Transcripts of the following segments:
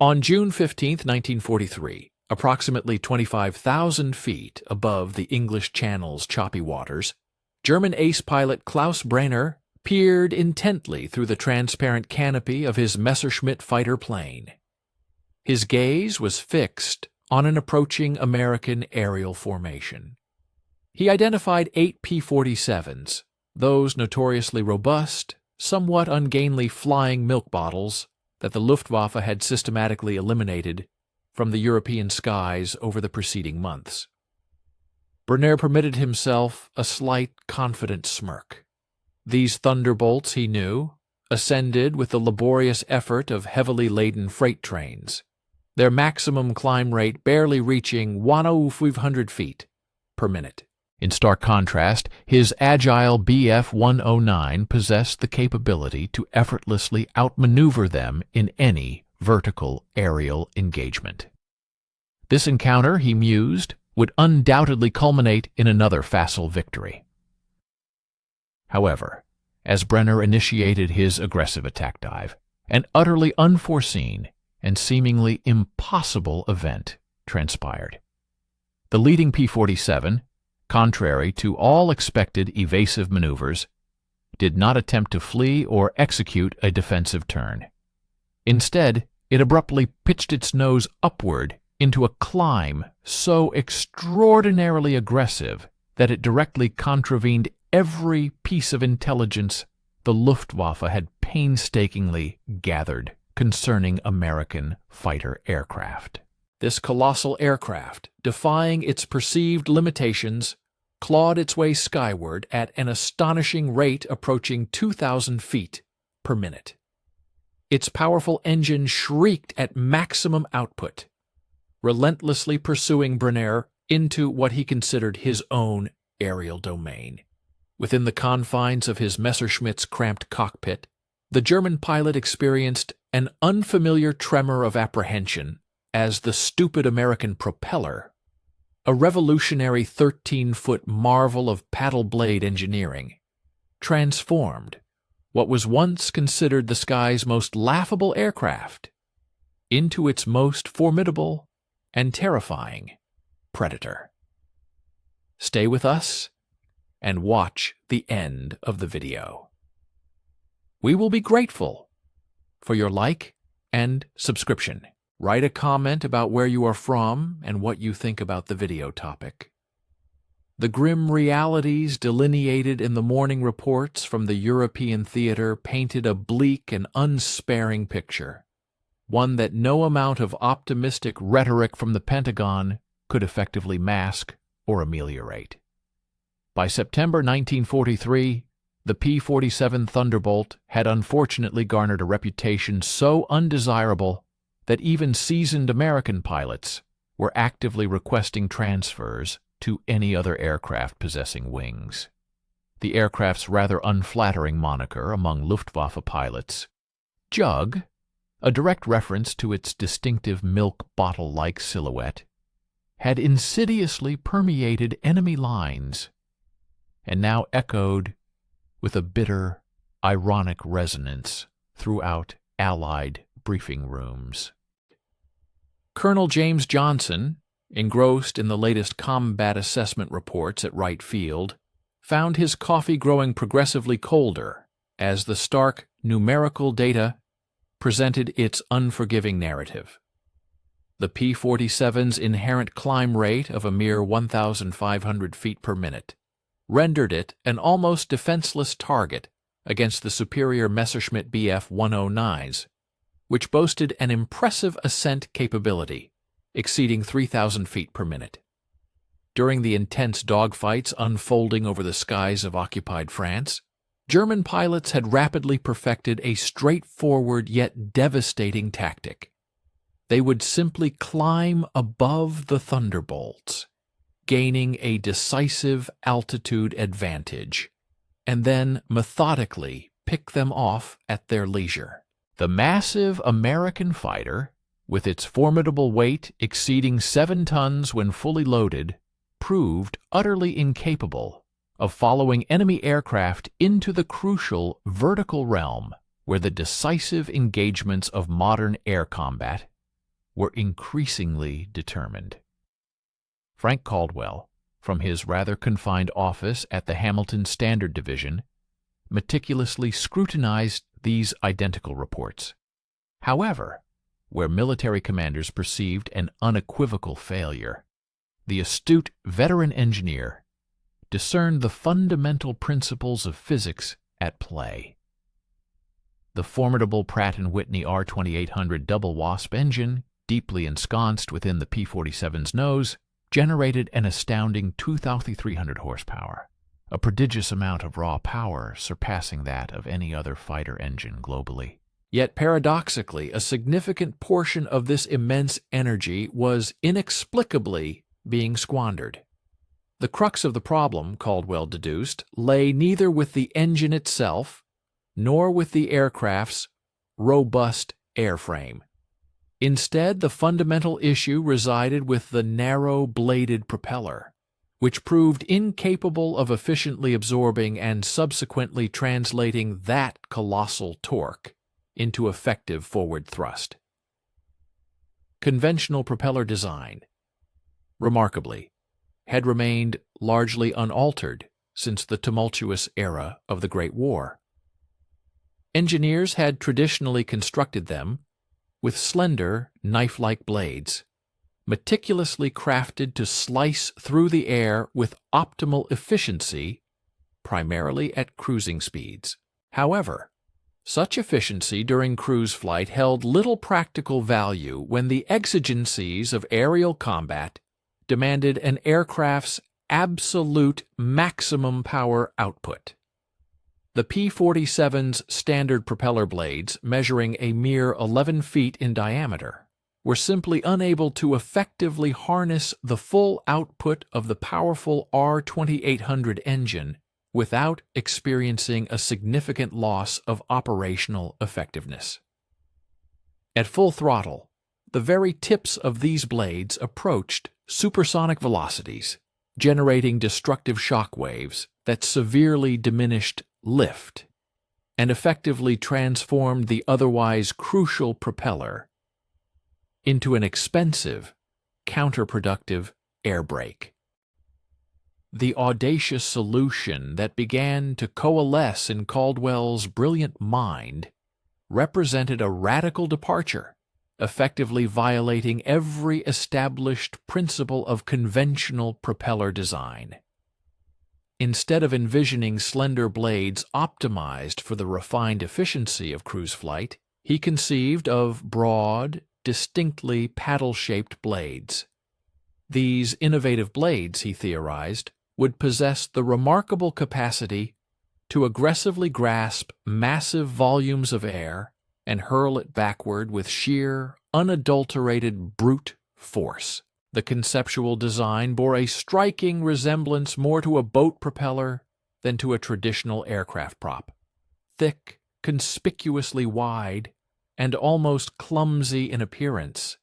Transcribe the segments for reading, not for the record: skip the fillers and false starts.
On June 15, 1943, approximately 25,000 feet above the English Channel's choppy waters, German ace pilot Klaus Brenner peered intently through the transparent canopy of his Messerschmitt fighter plane. His gaze was fixed on an approaching American aerial formation. He identified 8 P-47s, those notoriously robust, somewhat ungainly flying milk bottles that the Luftwaffe had systematically eliminated from the European skies over the preceding months. Brenner permitted himself a slight, confident smirk. These Thunderbolts, he knew, ascended with the laborious effort of heavily laden freight trains, their maximum climb rate barely reaching 1,500 feet per minute. In stark contrast, his agile Bf-109 possessed the capability to effortlessly outmaneuver them in any vertical aerial engagement. This encounter, he mused, would undoubtedly culminate in another facile victory. However, as Brenner initiated his aggressive attack dive, an utterly unforeseen and seemingly impossible event transpired. The leading P-47, contrary to all expected evasive maneuvers, did not attempt to flee or execute a defensive turn. Instead, it abruptly pitched its nose upward into a climb so extraordinarily aggressive that it directly contravened every piece of intelligence the Luftwaffe had painstakingly gathered concerning American fighter aircraft. This colossal aircraft, defying its perceived limitations, clawed its way skyward at an astonishing rate approaching 2,000 feet per minute. Its powerful engine shrieked at maximum output, relentlessly pursuing Brenner into what he considered his own aerial domain. Within the confines of his Messerschmitt's cramped cockpit, the German pilot experienced an unfamiliar tremor of apprehension as the stupid American Propeller, a revolutionary 13-foot marvel of paddle blade engineering, transformed what was once considered the sky's most laughable aircraft into its most formidable and terrifying predator. Stay with us and watch the end of the video. We will be grateful for your like and subscription. Write a comment about where you are from and what you think about the video topic. The grim realities delineated in the morning reports from the European theater painted a bleak and unsparing picture, one that no amount of optimistic rhetoric from the Pentagon could effectively mask or ameliorate. By September 1943, the P-47 Thunderbolt had unfortunately garnered a reputation so undesirable that even seasoned American pilots were actively requesting transfers to any other aircraft possessing wings. The aircraft's rather unflattering moniker among Luftwaffe pilots, Jug, a direct reference to its distinctive milk bottle-like silhouette, had insidiously permeated enemy lines and now echoed with a bitter, ironic resonance throughout Allied briefing rooms. Colonel James Johnson, engrossed in the latest combat assessment reports at Wright Field, found his coffee growing progressively colder as the stark numerical data presented its unforgiving narrative. The P-47's inherent climb rate of a mere 1,500 feet per minute rendered it an almost defenseless target against the superior Messerschmitt Bf-109s, which boasted an impressive ascent capability exceeding 3,000 feet per minute. During the intense dogfights unfolding over the skies of occupied France, German pilots had rapidly perfected a straightforward yet devastating tactic. They would simply climb above the Thunderbolts, gaining a decisive altitude advantage, and then methodically pick them off at their leisure. The massive American fighter, with its formidable weight exceeding 7 tons when fully loaded, proved utterly incapable of following enemy aircraft into the crucial vertical realm where the decisive engagements of modern air combat were increasingly determined. Frank Caldwell, from his rather confined office at the Hamilton Standard Division, meticulously scrutinized these identical reports. However, where military commanders perceived an unequivocal failure, the astute veteran engineer discerned the fundamental principles of physics at play. The formidable Pratt & Whitney R2800 double wasp engine, deeply ensconced within the P-47's nose, generated an astounding 2,300 horsepower, a prodigious amount of raw power surpassing that of any other fighter engine globally. Yet paradoxically, a significant portion of this immense energy was inexplicably being squandered. The crux of the problem, Caldwell deduced, lay neither with the engine itself nor with the aircraft's robust airframe. Instead, the fundamental issue resided with the narrow-bladed propeller, which proved incapable of efficiently absorbing and subsequently translating that colossal torque into effective forward thrust. Conventional propeller design, remarkably, had remained largely unaltered since the tumultuous era of the Great War. Engineers had traditionally constructed them with slender, knife-like blades, meticulously crafted to slice through the air with optimal efficiency, primarily at cruising speeds. However, such efficiency during cruise flight held little practical value when the exigencies of aerial combat demanded an aircraft's absolute maximum power output. The P-47's standard propeller blades, measuring a mere 11 feet in diameter, were simply unable to effectively harness the full output of the powerful R2800 engine without experiencing a significant loss of operational effectiveness. At full throttle, the very tips of these blades approached supersonic velocities, generating destructive shock waves that severely diminished lift and effectively transformed the otherwise crucial propeller into an expensive, counterproductive air brake. The audacious solution that began to coalesce in Caldwell's brilliant mind represented a radical departure, effectively violating every established principle of conventional propeller design. Instead of envisioning slender blades optimized for the refined efficiency of cruise flight, he conceived of broad, distinctly paddle-shaped blades. These innovative blades, he theorized, would possess the remarkable capacity to aggressively grasp massive volumes of air and hurl it backward with sheer, unadulterated brute force. The conceptual design bore a striking resemblance more to a boat propeller than to a traditional aircraft prop. Thick, conspicuously wide, and almost clumsy in appearance,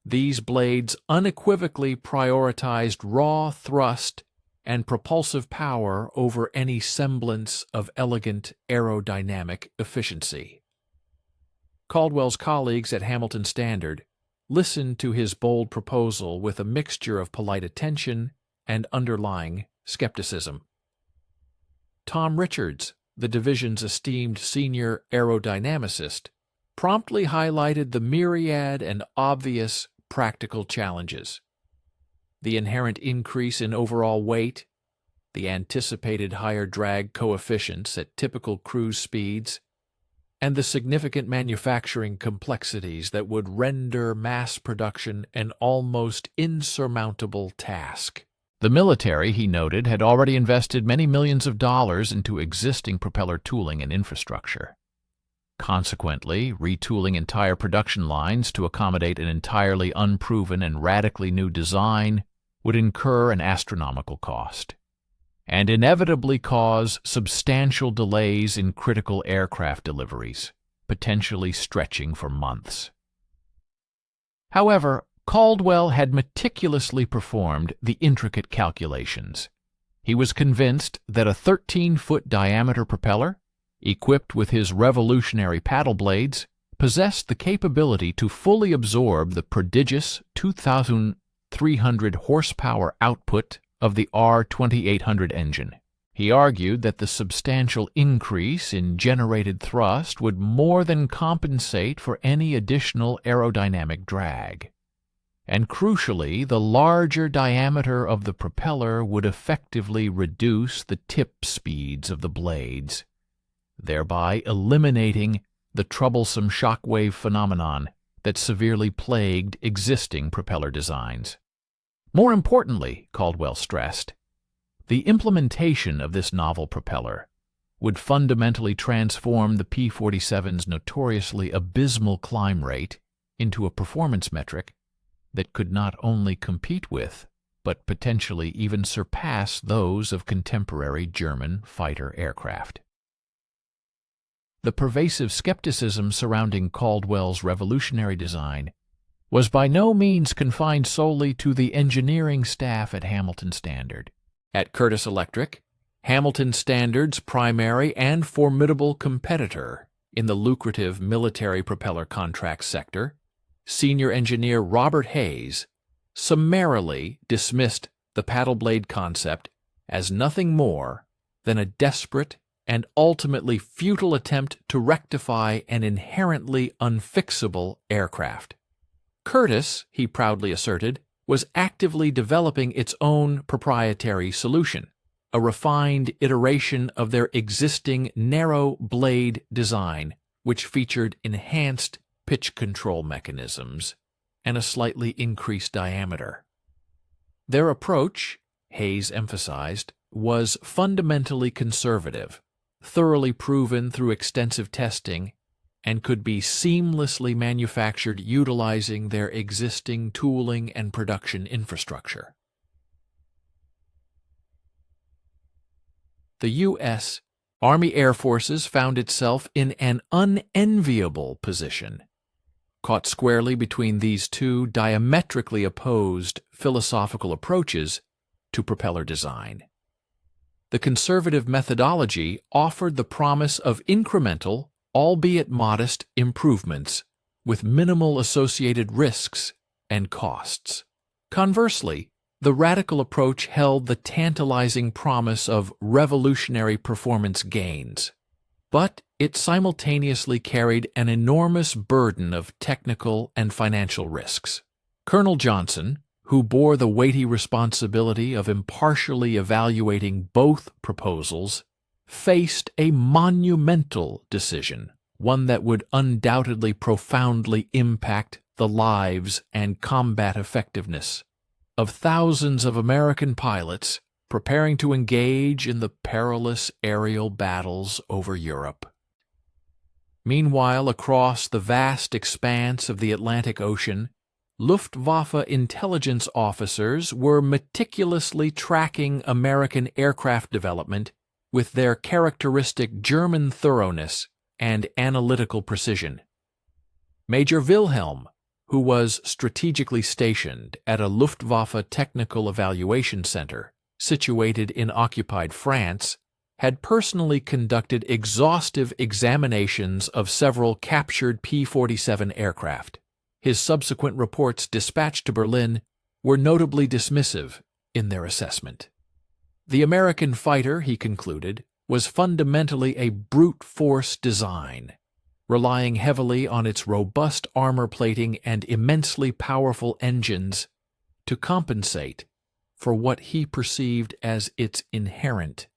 these blades unequivocally prioritized raw thrust and propulsive power over any semblance of elegant aerodynamic efficiency. Caldwell's colleagues at Hamilton Standard listened to his bold proposal with a mixture of polite attention and underlying skepticism. Tom Richards, the division's esteemed senior aerodynamicist, promptly highlighted the myriad and obvious practical challenges: the inherent increase in overall weight, the anticipated higher drag coefficients at typical cruise speeds, and the significant manufacturing complexities that would render mass production an almost insurmountable task. The military, he noted, had already invested many millions of dollars into existing propeller tooling and infrastructure. Consequently, retooling entire production lines to accommodate an entirely unproven and radically new design would incur an astronomical cost, and inevitably cause substantial delays in critical aircraft deliveries, potentially stretching for months. However, Caldwell had meticulously performed the intricate calculations. He was convinced that a 13-foot diameter propeller, equipped with his revolutionary paddle blades, possessed the capability to fully absorb the prodigious 2,300 horsepower output of the R-2800 engine. He argued that the substantial increase in generated thrust would more than compensate for any additional aerodynamic drag. And crucially, the larger diameter of the propeller would effectively reduce the tip speeds of the blades, thereby eliminating the troublesome shockwave phenomenon that severely plagued existing propeller designs. More importantly, Caldwell stressed, the implementation of this novel propeller would fundamentally transform the P-47's notoriously abysmal climb rate into a performance metric that could not only compete with, but potentially even surpass those of contemporary German fighter aircraft. The pervasive skepticism surrounding Caldwell's revolutionary design was by no means confined solely to the engineering staff at Hamilton Standard. At Curtiss Electric, Hamilton Standard's primary and formidable competitor in the lucrative military propeller contract sector, senior engineer Robert Hayes summarily dismissed the paddle blade concept as nothing more than a desperate and ultimately futile attempt to rectify an inherently unfixable aircraft. Curtiss, he proudly asserted, was actively developing its own proprietary solution, a refined iteration of their existing narrow blade design, which featured enhanced pitch control mechanisms and a slightly increased diameter. Their approach, Hayes emphasized, was fundamentally conservative, thoroughly proven through extensive testing, and could be seamlessly manufactured utilizing their existing tooling and production infrastructure. The U.S. Army Air Forces found itself in an unenviable position, caught squarely between these two diametrically opposed philosophical approaches to propeller design. The conservative methodology offered the promise of incremental, albeit modest, improvements with minimal associated risks and costs. Conversely, the radical approach held the tantalizing promise of revolutionary performance gains, but it simultaneously carried an enormous burden of technical and financial risks. Colonel Johnson, who bore the weighty responsibility of impartially evaluating both proposals, faced a monumental decision, one that would undoubtedly profoundly impact the lives and combat effectiveness of thousands of American pilots preparing to engage in the perilous aerial battles over Europe. Meanwhile, across the vast expanse of the Atlantic Ocean, Luftwaffe intelligence officers were meticulously tracking American aircraft development with their characteristic German thoroughness and analytical precision. Major Wilhelm, who was strategically stationed at a Luftwaffe technical evaluation center situated in occupied France, had personally conducted exhaustive examinations of several captured P-47 aircraft. His subsequent reports dispatched to Berlin were notably dismissive in their assessment. The American fighter, he concluded, was fundamentally a brute force design, relying heavily on its robust armor plating and immensely powerful engines to compensate for what he perceived as its inherent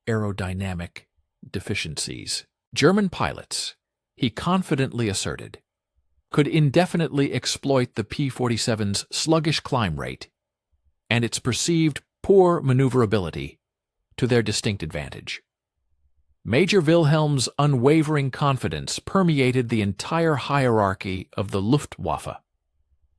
aerodynamic deficiencies. German pilots, he confidently asserted, could indefinitely exploit the P-47's sluggish climb rate and its perceived poor maneuverability to their distinct advantage. Major Wilhelm's unwavering confidence permeated the entire hierarchy of the Luftwaffe.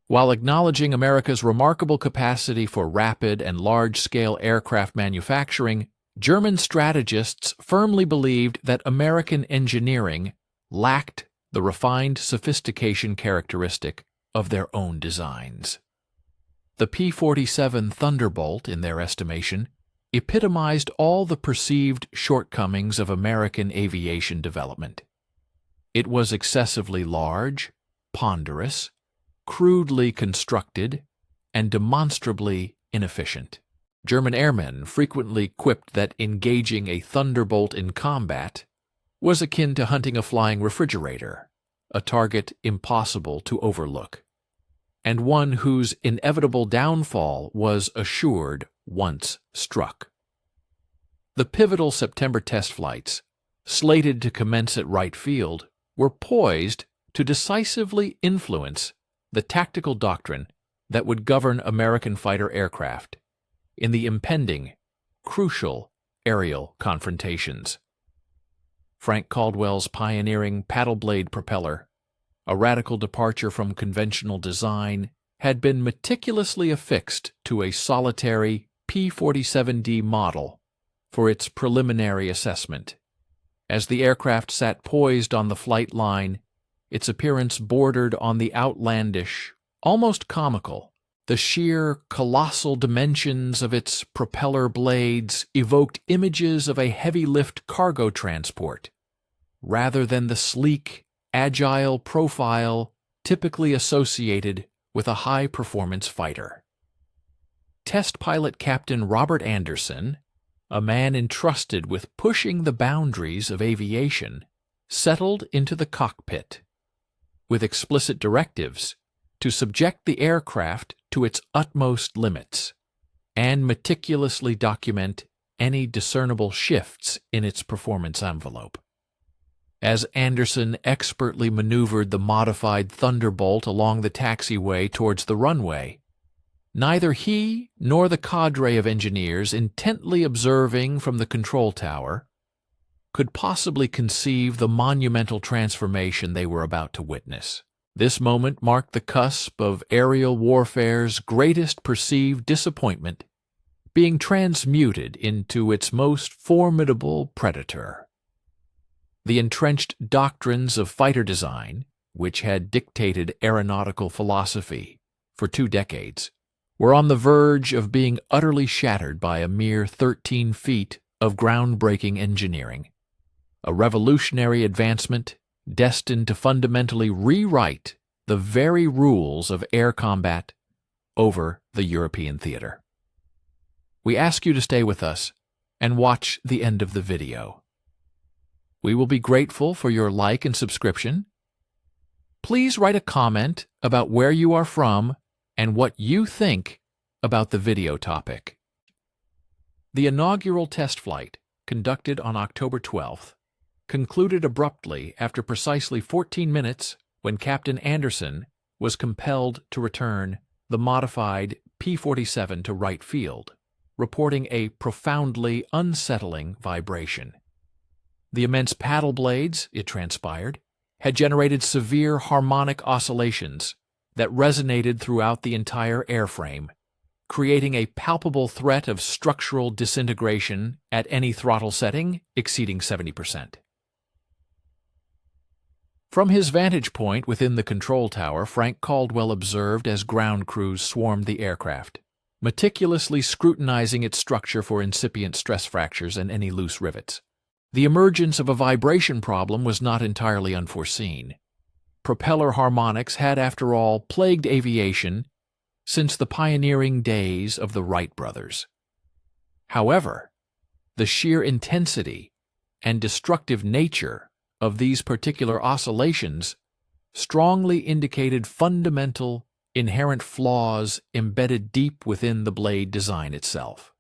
While acknowledging America's remarkable capacity for rapid and large-scale aircraft manufacturing, German strategists firmly believed that American engineering lacked the refined sophistication characteristic of their own designs. The P-47 Thunderbolt, in their estimation, epitomized all the perceived shortcomings of American aviation development. It was excessively large, ponderous, crudely constructed, and demonstrably inefficient. German airmen frequently quipped that engaging a Thunderbolt in combat was akin to hunting a flying refrigerator, a target impossible to overlook, and one whose inevitable downfall was assured once struck. The pivotal September test flights, slated to commence at Wright Field, were poised to decisively influence the tactical doctrine that would govern American fighter aircraft in the impending, crucial aerial confrontations. Frank Caldwell's pioneering paddle-blade propeller, a radical departure from conventional design, had been meticulously affixed to a solitary P-47D model for its preliminary assessment. As the aircraft sat poised on the flight line, its appearance bordered on the outlandish, almost comical. The sheer, colossal dimensions of its propeller blades evoked images of a heavy-lift cargo transport, rather than the sleek, agile profile typically associated with a high-performance fighter. Test pilot Captain Robert Anderson, a man entrusted with pushing the boundaries of aviation, settled into the cockpit, with explicit directives to subject the aircraft to its utmost limits and meticulously document any discernible shifts in its performance envelope. As Anderson expertly maneuvered the modified Thunderbolt along the taxiway towards the runway, neither he nor the cadre of engineers intently observing from the control tower could possibly conceive the monumental transformation they were about to witness. This moment marked the cusp of aerial warfare's greatest perceived disappointment being transmuted into its most formidable predator. The entrenched doctrines of fighter design, which had dictated aeronautical philosophy for 2 decades, were on the verge of being utterly shattered by a mere 13 feet of groundbreaking engineering, a revolutionary advancement destined to fundamentally rewrite the very rules of air combat over the European theater. We ask you to stay with us and watch the end of the video. We will be grateful for your like and subscription. Please write a comment about where you are from and what you think about the video topic. The inaugural test flight, conducted on October 12th, concluded abruptly after precisely 14 minutes when Captain Anderson was compelled to return the modified P-47 to Wright Field, reporting a profoundly unsettling vibration. The immense paddle blades, it transpired, had generated severe harmonic oscillations that resonated throughout the entire airframe, creating a palpable threat of structural disintegration at any throttle setting exceeding 70%. From his vantage point within the control tower, Frank Caldwell observed as ground crews swarmed the aircraft, meticulously scrutinizing its structure for incipient stress fractures and any loose rivets. The emergence of a vibration problem was not entirely unforeseen. Propeller harmonics had, after all, plagued aviation since the pioneering days of the Wright brothers. However, the sheer intensity and destructive nature of these particular oscillations strongly indicated fundamental, inherent flaws embedded deep within the blade design itself.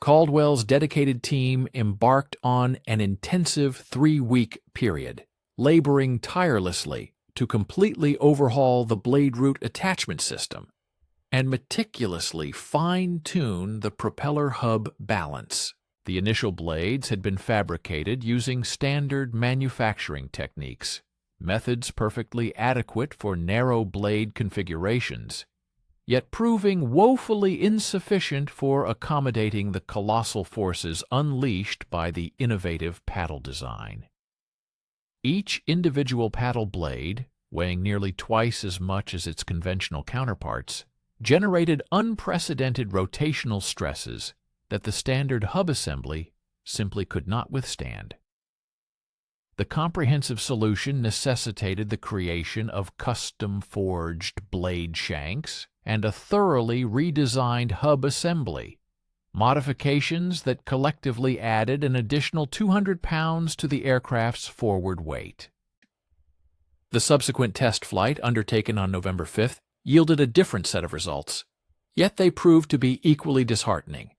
Caldwell's dedicated team embarked on an intensive 3-week period, laboring tirelessly to completely overhaul the blade root attachment system and meticulously fine-tune the propeller hub balance. The initial blades had been fabricated using standard manufacturing techniques, methods perfectly adequate for narrow blade configurations, yet proving woefully insufficient for accommodating the colossal forces unleashed by the innovative paddle design. Each individual paddle blade, weighing nearly twice as much as its conventional counterparts, generated unprecedented rotational stresses that the standard hub assembly simply could not withstand. The comprehensive solution necessitated the creation of custom-forged blade shanks and a thoroughly redesigned hub assembly, modifications that collectively added an additional 200 pounds to the aircraft's forward weight. The subsequent test flight, undertaken on November 5th, yielded a different set of results, yet they proved to be equally disheartening.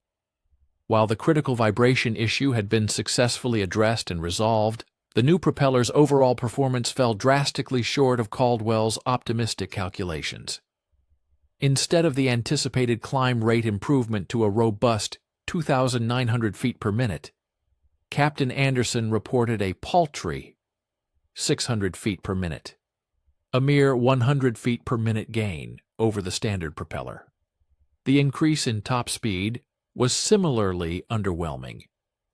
While the critical vibration issue had been successfully addressed and resolved, the new propeller's overall performance fell drastically short of Caldwell's optimistic calculations. Instead of the anticipated climb rate improvement to a robust 2,900 feet per minute, Captain Anderson reported a paltry 600 feet per minute, a mere 100 feet per minute gain over the standard propeller. The increase in top speed was similarly underwhelming,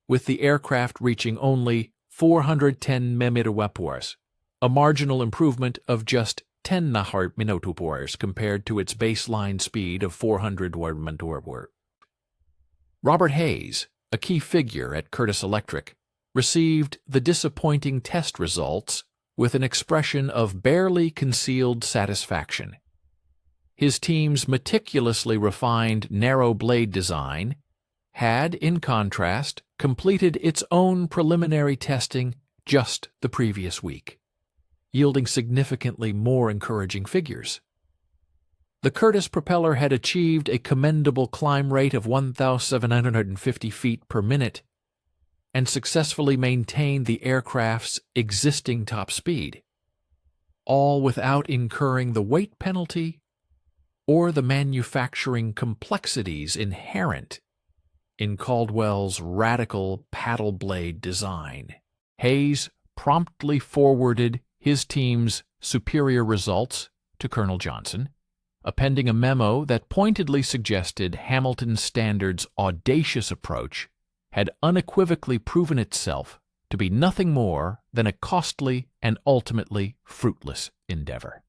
with the aircraft reaching only 410 mph, a marginal improvement of just 10 mph compared to its baseline speed of 400 mph. Robert Hayes, a key figure at Curtiss Electric, received the disappointing test results with an expression of barely concealed satisfaction. His team's meticulously refined narrow blade design had, in contrast, completed its own preliminary testing just the previous week, yielding significantly more encouraging figures. The Curtiss propeller had achieved a commendable climb rate of 1,750 feet per minute and successfully maintained the aircraft's existing top speed, all without incurring the weight penalty or the manufacturing complexities inherent in Caldwell's radical paddle blade design. Hayes promptly forwarded his team's superior results to Colonel Johnson, appending a memo that pointedly suggested Hamilton Standard's audacious approach had unequivocally proven itself to be nothing more than a costly and ultimately fruitless endeavor.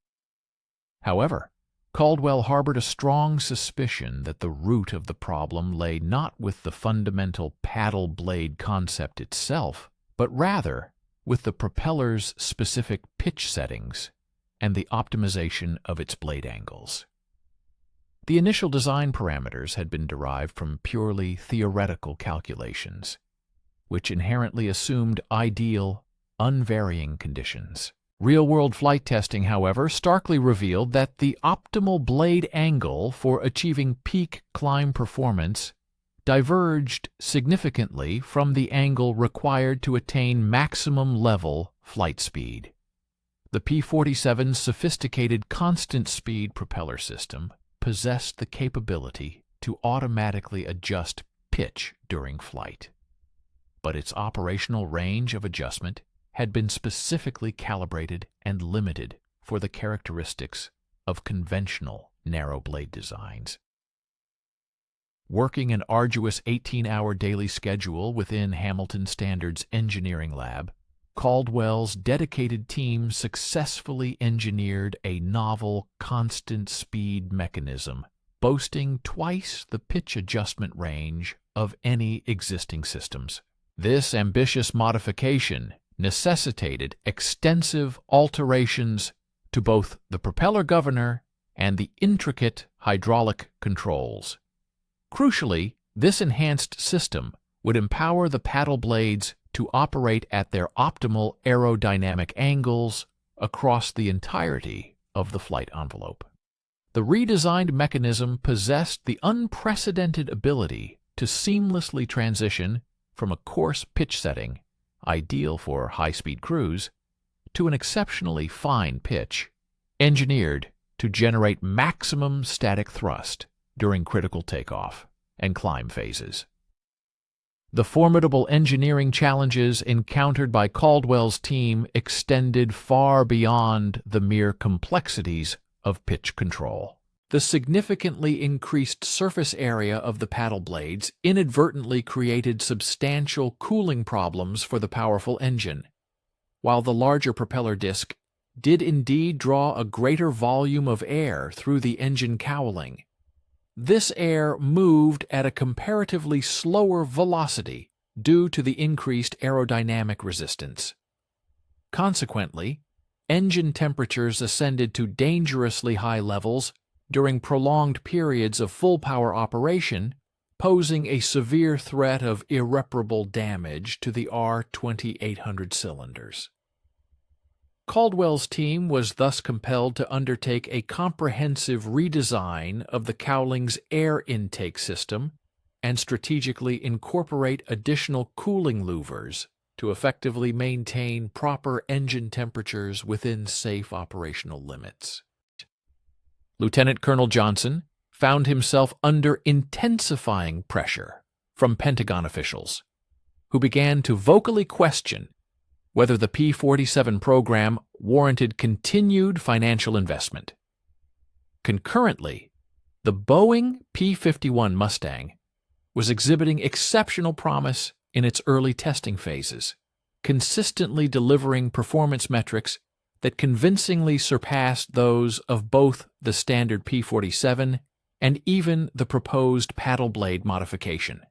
However, Caldwell harbored a strong suspicion that the root of the problem lay not with the fundamental paddle blade concept itself, but rather with the propeller's specific pitch settings and the optimization of its blade angles. The initial design parameters had been derived from purely theoretical calculations, which inherently assumed ideal, unvarying conditions. Real-world flight testing, however, starkly revealed that the optimal blade angle for achieving peak climb performance diverged significantly from the angle required to attain maximum level flight speed. The P-47's sophisticated constant-speed propeller system possessed the capability to automatically adjust pitch during flight, but its operational range of adjustment had been specifically calibrated and limited for the characteristics of conventional narrow blade designs. Working an arduous 18-hour daily schedule within Hamilton Standard's engineering lab, Caldwell's dedicated team successfully engineered a novel constant-speed mechanism boasting twice the pitch adjustment range of any existing systems. This ambitious modification necessitated extensive alterations to both the propeller governor and the intricate hydraulic controls. Crucially, this enhanced system would empower the paddle blades to operate at their optimal aerodynamic angles across the entirety of the flight envelope. The redesigned mechanism possessed the unprecedented ability to seamlessly transition from a coarse pitch setting, ideal for high-speed cruise, to an exceptionally fine pitch, engineered to generate maximum static thrust during critical takeoff and climb phases. The formidable engineering challenges encountered by Caldwell's team extended far beyond the mere complexities of pitch control. The significantly increased surface area of the paddle blades inadvertently created substantial cooling problems for the powerful engine, while the larger propeller disc did indeed draw a greater volume of air through the engine cowling. This air moved at a comparatively slower velocity due to the increased aerodynamic resistance. Consequently, engine temperatures ascended to dangerously high levels during prolonged periods of full-power operation, posing a severe threat of irreparable damage to the R-2800 cylinders. Caldwell's team was thus compelled to undertake a comprehensive redesign of the cowling's air intake system and strategically incorporate additional cooling louvers to effectively maintain proper engine temperatures within safe operational limits. Lieutenant Colonel Johnson found himself under intensifying pressure from Pentagon officials, who began to vocally question whether the P-47 program warranted continued financial investment. Concurrently, the Boeing P-51 Mustang was exhibiting exceptional promise in its early testing phases, consistently delivering performance metrics that convincingly surpassed those of both the standard P-47 and even the proposed paddle blade modification.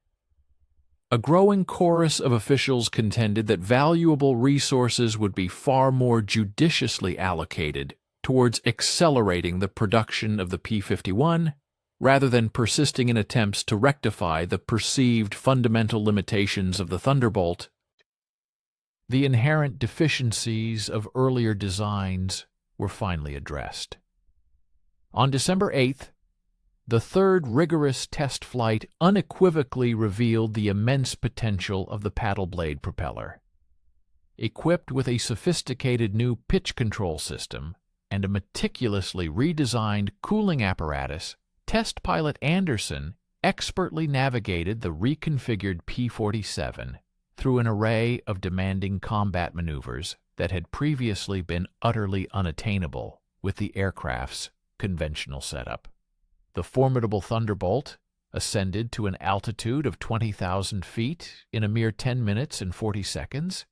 A growing chorus of officials contended that valuable resources would be far more judiciously allocated towards accelerating the production of the P-51 rather than persisting in attempts to rectify the perceived fundamental limitations of the Thunderbolt. The inherent deficiencies of earlier designs were finally addressed. On December 8th, the third rigorous test flight unequivocally revealed the immense potential of the paddle blade propeller. Equipped with a sophisticated new pitch control system and a meticulously redesigned cooling apparatus, test pilot Anderson expertly navigated the reconfigured P-47 through an array of demanding combat maneuvers that had previously been utterly unattainable with the aircraft's conventional setup. The formidable Thunderbolt ascended to an altitude of 20,000 feet in a mere 10 minutes and 40 seconds,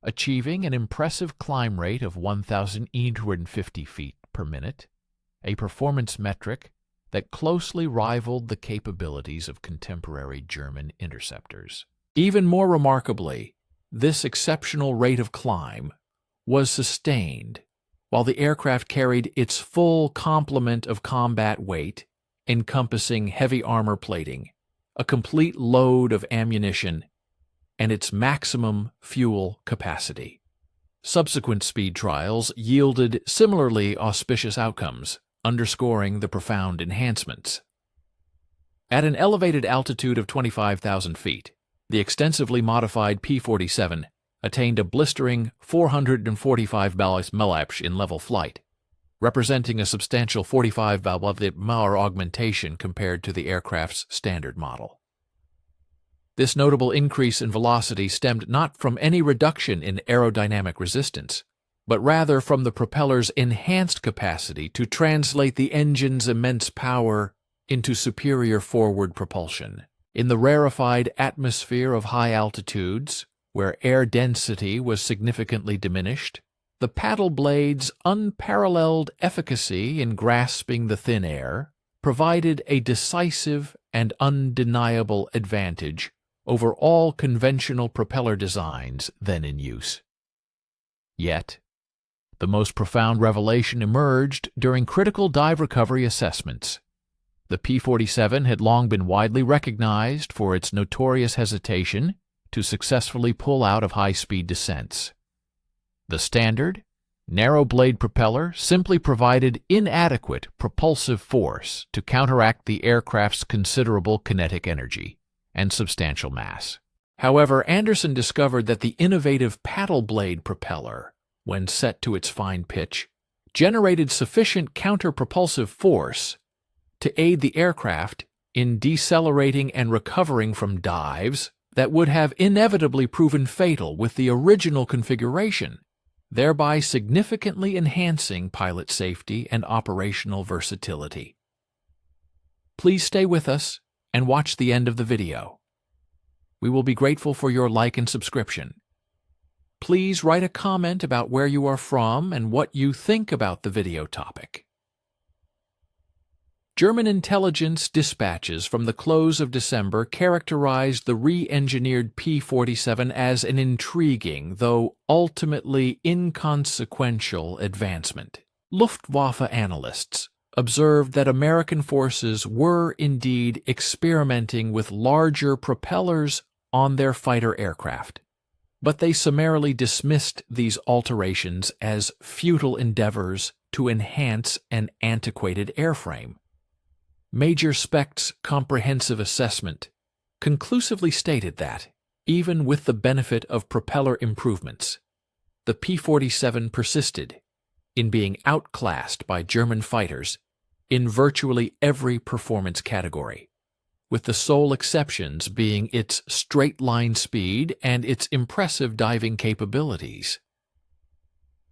achieving an impressive climb rate of 1,850 feet per minute, a performance metric that closely rivaled the capabilities of contemporary German interceptors. Even more remarkably, this exceptional rate of climb was sustained while the aircraft carried its full complement of combat weight, encompassing heavy armor plating, a complete load of ammunition, and its maximum fuel capacity. Subsequent speed trials yielded similarly auspicious outcomes, underscoring the profound enhancements. At an elevated altitude of 25,000 feet, the extensively modified P-47 attained a blistering 445 mph in level flight, representing a substantial 45 mph augmentation compared to the aircraft's standard model. This notable increase in velocity stemmed not from any reduction in aerodynamic resistance, but rather from the propeller's enhanced capacity to translate the engine's immense power into superior forward propulsion. In the rarefied atmosphere of high altitudes, where air density was significantly diminished, the paddle blade's unparalleled efficacy in grasping the thin air provided a decisive and undeniable advantage over all conventional propeller designs then in use. Yet, the most profound revelation emerged during critical dive recovery assessments. The P-47 had long been widely recognized for its notorious hesitation to successfully pull out of high-speed descents. The standard, narrow-blade propeller simply provided inadequate propulsive force to counteract the aircraft's considerable kinetic energy and substantial mass. However, Anderson discovered that the innovative paddle blade propeller, when set to its fine pitch, generated sufficient counter-propulsive force to aid the aircraft in decelerating and recovering from dives that would have inevitably proven fatal with the original configuration, thereby significantly enhancing pilot safety and operational versatility. Please stay with us and watch the end of the video. We will be grateful for your like and subscription. Please write a comment about where you are from and what you think about the video topic. German intelligence dispatches from the close of December characterized the re-engineered P-47 as an intriguing, though ultimately inconsequential, advancement. Luftwaffe analysts observed that American forces were indeed experimenting with larger propellers on their fighter aircraft, but they summarily dismissed these alterations as futile endeavors to enhance an antiquated airframe. Major Spec's comprehensive assessment conclusively stated that, even with the benefit of propeller improvements, the P-47 persisted in being outclassed by German fighters in virtually every performance category, with the sole exceptions being its straight-line speed and its impressive diving capabilities.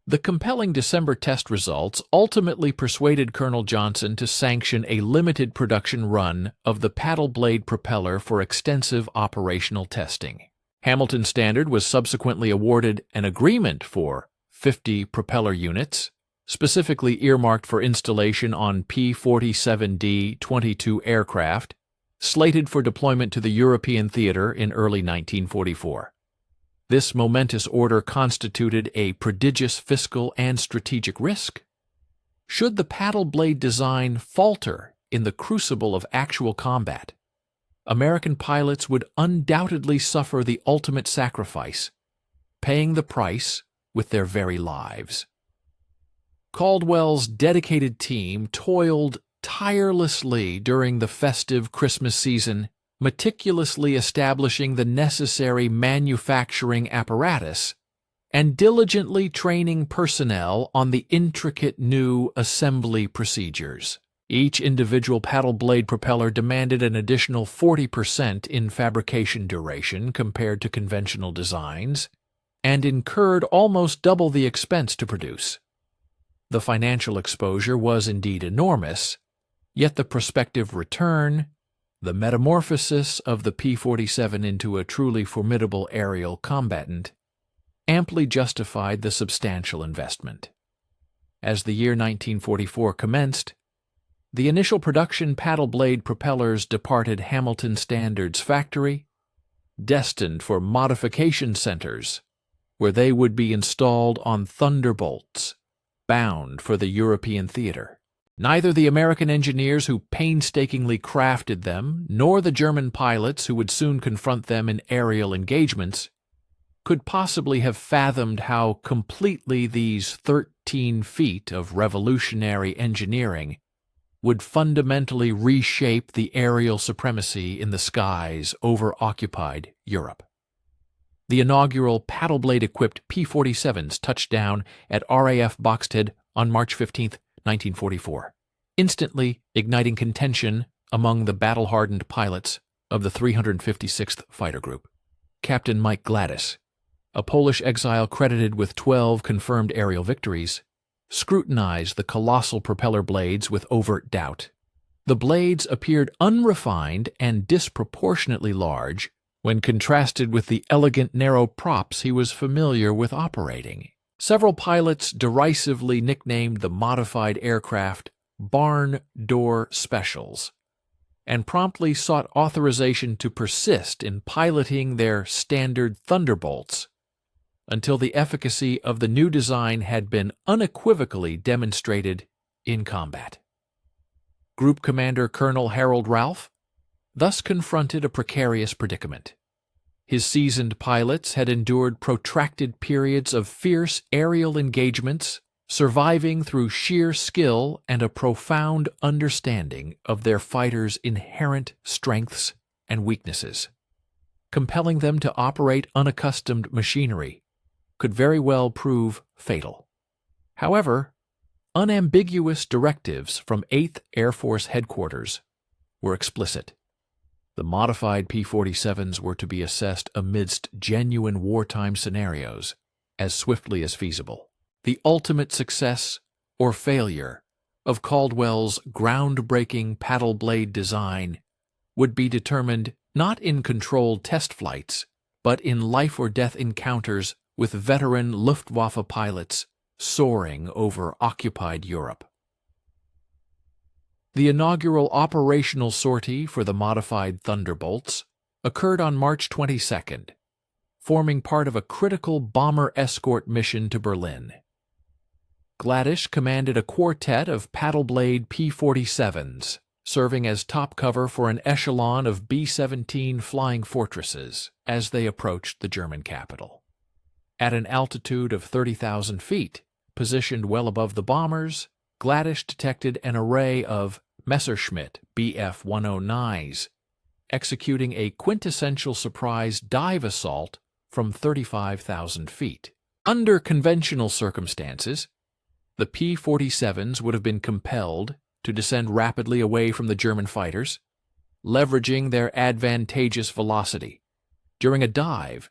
The compelling December test results ultimately persuaded Colonel Johnson to sanction a limited production run of the paddle blade propeller for extensive operational testing. Hamilton Standard was subsequently awarded an agreement for 50 propeller units, specifically earmarked for installation on P-47D-22 aircraft, slated for deployment to the European theater in early 1944. This momentous order constituted a prodigious fiscal and strategic risk. Should the paddle blade design falter in the crucible of actual combat, American pilots would undoubtedly suffer the ultimate sacrifice, paying the price with their very lives. Caldwell's dedicated team toiled tirelessly during the festive Christmas season, meticulously establishing the necessary manufacturing apparatus and diligently training personnel on the intricate new assembly procedures. Each individual paddle blade propeller demanded an additional 40% in fabrication duration compared to conventional designs, and incurred almost double the expense to produce. The financial exposure was indeed enormous, yet the prospective return, the metamorphosis of the P-47 into a truly formidable aerial combatant, amply justified the substantial investment. As the year 1944 commenced, the initial production paddle blade propellers departed Hamilton Standard's factory, destined for modification centers, where they would be installed on Thunderbolts, bound for the European theater. Neither the American engineers who painstakingly crafted them, nor the German pilots who would soon confront them in aerial engagements, could possibly have fathomed how completely these 13 feet of revolutionary engineering would fundamentally reshape the aerial supremacy in the skies over occupied Europe. The inaugural paddle blade-equipped P-47s touched down at RAF Boxted on March 15, 1944, instantly igniting contention among the battle-hardened pilots of the 356th Fighter Group. Captain Mike Gladys, a Polish exile credited with 12 confirmed aerial victories, scrutinized the colossal propeller blades with overt doubt. The blades appeared unrefined and disproportionately large when contrasted with the elegant narrow props he was familiar with operating. Several pilots derisively nicknamed the modified aircraft barn door specials, and promptly sought authorization to persist in piloting their standard Thunderbolts until the efficacy of the new design had been unequivocally demonstrated in combat. Group Commander Colonel Harold Ralph thus confronted a precarious predicament. His seasoned pilots had endured protracted periods of fierce aerial engagements, surviving through sheer skill and a profound understanding of their fighters' inherent strengths and weaknesses. Compelling them to operate unaccustomed machinery could very well prove fatal. However, unambiguous directives from 8th Air Force Headquarters were explicit. The modified P-47s were to be assessed amidst genuine wartime scenarios as swiftly as feasible. The ultimate success or failure of Caldwell's groundbreaking paddle blade design would be determined not in controlled test flights, but in life-or-death encounters with veteran Luftwaffe pilots soaring over occupied Europe. The inaugural operational sortie for the modified Thunderbolts occurred on March 22nd, forming part of a critical bomber escort mission to Berlin. Gladish commanded a quartet of paddle-blade P-47s, serving as top cover for an echelon of B-17 flying fortresses as they approached the German capital. At an altitude of 30,000 feet, positioned well above the bombers, Gladish detected an array of Messerschmitt Bf-109s, executing a quintessential surprise dive assault from 35,000 feet. Under conventional circumstances, the P-47s would have been compelled to descend rapidly away from the German fighters, leveraging their advantageous velocity during a dive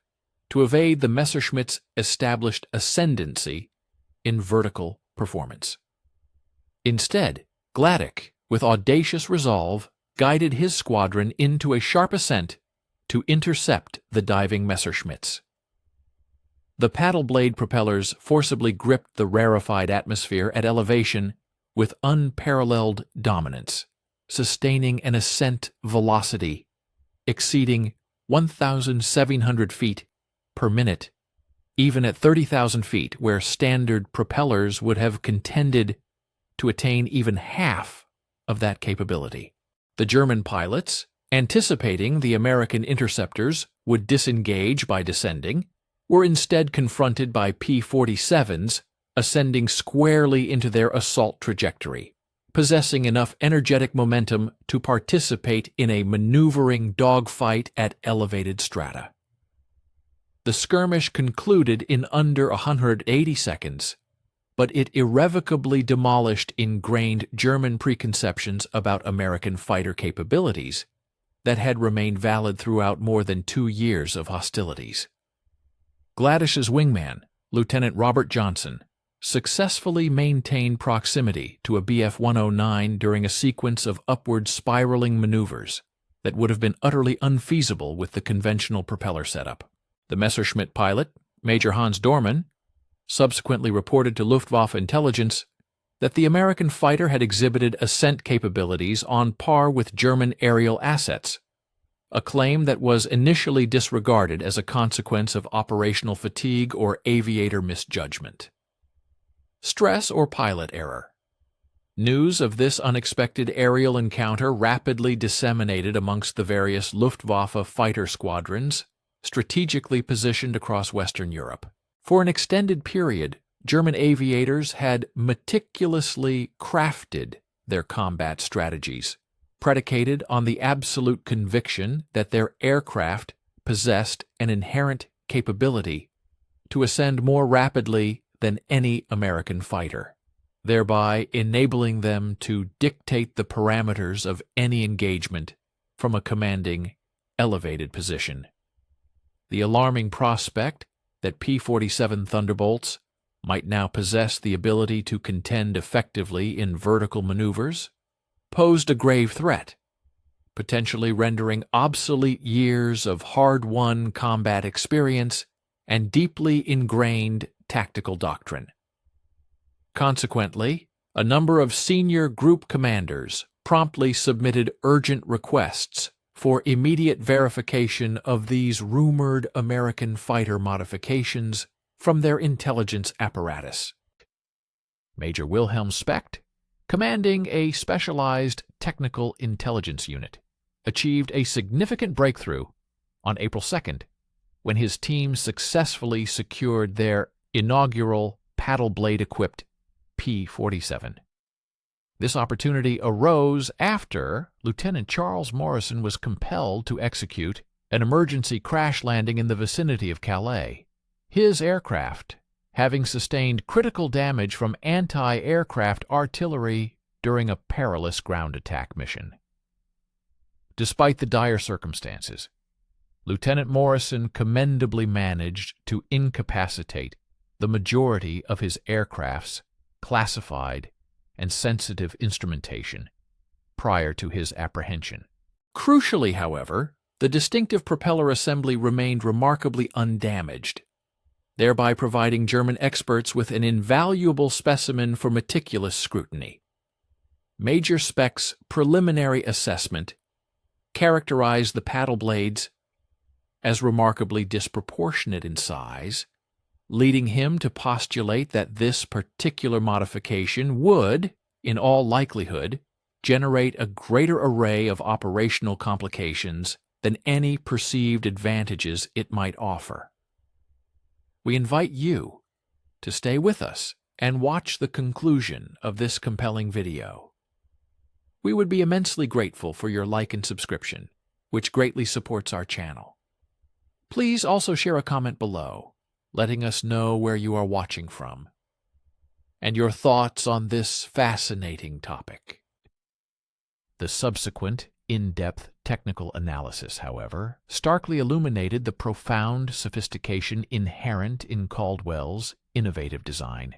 to evade the Messerschmitt's established ascendancy in vertical performance. Instead, Gladish, with audacious resolve, guided his squadron into a sharp ascent to intercept the diving Messerschmitts. The paddle blade propellers forcibly gripped the rarefied atmosphere at elevation with unparalleled dominance, sustaining an ascent velocity exceeding 1,700 feet per minute, even at 30,000 feet, where standard propellers would have contended to attain even half of that capability. The German pilots, anticipating the American interceptors would disengage by descending, were instead confronted by P-47s ascending squarely into their assault trajectory, possessing enough energetic momentum to participate in a maneuvering dogfight at elevated strata. The skirmish concluded in under 180 seconds, but it irrevocably demolished ingrained German preconceptions about American fighter capabilities that had remained valid throughout more than 2 years of hostilities. Gladish's wingman, Lieutenant Robert Johnson, successfully maintained proximity to a Bf-109 during a sequence of upward spiraling maneuvers that would have been utterly unfeasible with the conventional propeller setup. The Messerschmitt pilot, Major Hans Dormann, subsequently reported to Luftwaffe intelligence that the American fighter had exhibited ascent capabilities on par with German aerial assets, a claim that was initially disregarded as a consequence of operational fatigue or aviator misjudgment. Stress or pilot error. News of this unexpected aerial encounter rapidly disseminated amongst the various Luftwaffe fighter squadrons strategically positioned across Western Europe. For an extended period, German aviators had meticulously crafted their combat strategies, predicated on the absolute conviction that their aircraft possessed an inherent capability to ascend more rapidly than any American fighter, thereby enabling them to dictate the parameters of any engagement from a commanding, elevated position. The alarming prospect that P-47 Thunderbolts might now possess the ability to contend effectively in vertical maneuvers posed a grave threat, potentially rendering obsolete years of hard-won combat experience and deeply ingrained tactical doctrine. Consequently, a number of senior group commanders promptly submitted urgent requests for immediate verification of these rumored American fighter modifications from their intelligence apparatus. Major Wilhelm Specht, commanding a specialized technical intelligence unit, achieved a significant breakthrough on April 2nd when his team successfully secured their inaugural paddle blade-equipped P-47. This opportunity arose after Lieutenant Charles Morrison was compelled to execute an emergency crash landing in the vicinity of Calais, his aircraft having sustained critical damage from anti-aircraft artillery during a perilous ground attack mission. Despite the dire circumstances, Lieutenant Morrison commendably managed to incapacitate the majority of his aircraft's classified and sensitive instrumentation prior to his apprehension. Crucially, however, the distinctive propeller assembly remained remarkably undamaged, thereby providing German experts with an invaluable specimen for meticulous scrutiny. Major Spec's preliminary assessment characterized the paddle blades as remarkably disproportionate in size, leading him to postulate that this particular modification would, in all likelihood, generate a greater array of operational complications than any perceived advantages it might offer. We invite you to stay with us and watch the conclusion of this compelling video. We would be immensely grateful for your like and subscription, which greatly supports our channel. Please also share a comment below, letting us know where you are watching from, and your thoughts on this fascinating topic. The subsequent, in-depth technical analysis, however, starkly illuminated the profound sophistication inherent in Caldwell's innovative design.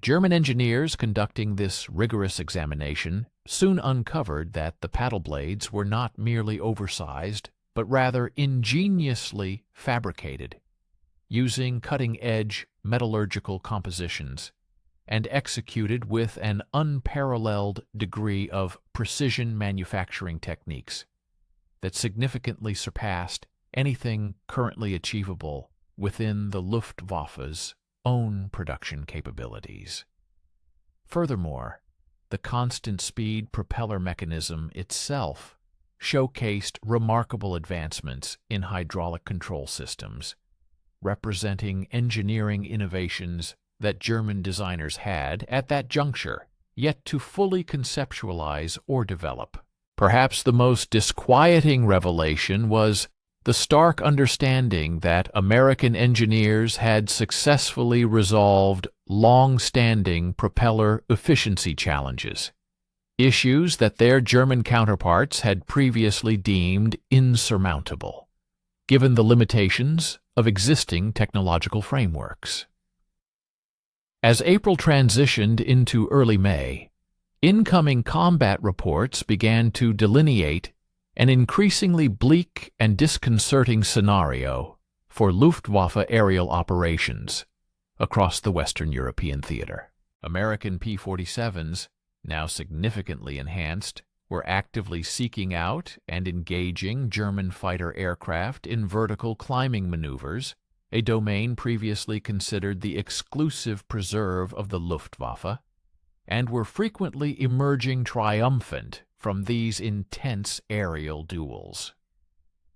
German engineers conducting this rigorous examination soon uncovered that the paddle blades were not merely oversized, but rather ingeniously fabricated, using cutting-edge metallurgical compositions, and executed with an unparalleled degree of precision manufacturing techniques that significantly surpassed anything currently achievable within the Luftwaffe's own production capabilities. Furthermore, the constant speed propeller mechanism itself showcased remarkable advancements in hydraulic control systems, representing engineering innovations that German designers had, at that juncture, yet to fully conceptualize or develop. Perhaps the most disquieting revelation was the stark understanding that American engineers had successfully resolved long-standing propeller efficiency challenges, issues that their German counterparts had previously deemed insurmountable, given the limitations of existing technological frameworks. As April transitioned into early May, incoming combat reports began to delineate an increasingly bleak and disconcerting scenario for Luftwaffe aerial operations across the Western European theater. American P-47s, now significantly enhanced, were actively seeking out and engaging German fighter aircraft in vertical climbing maneuvers, a domain previously considered the exclusive preserve of the Luftwaffe, and were frequently emerging triumphant from these intense aerial duels.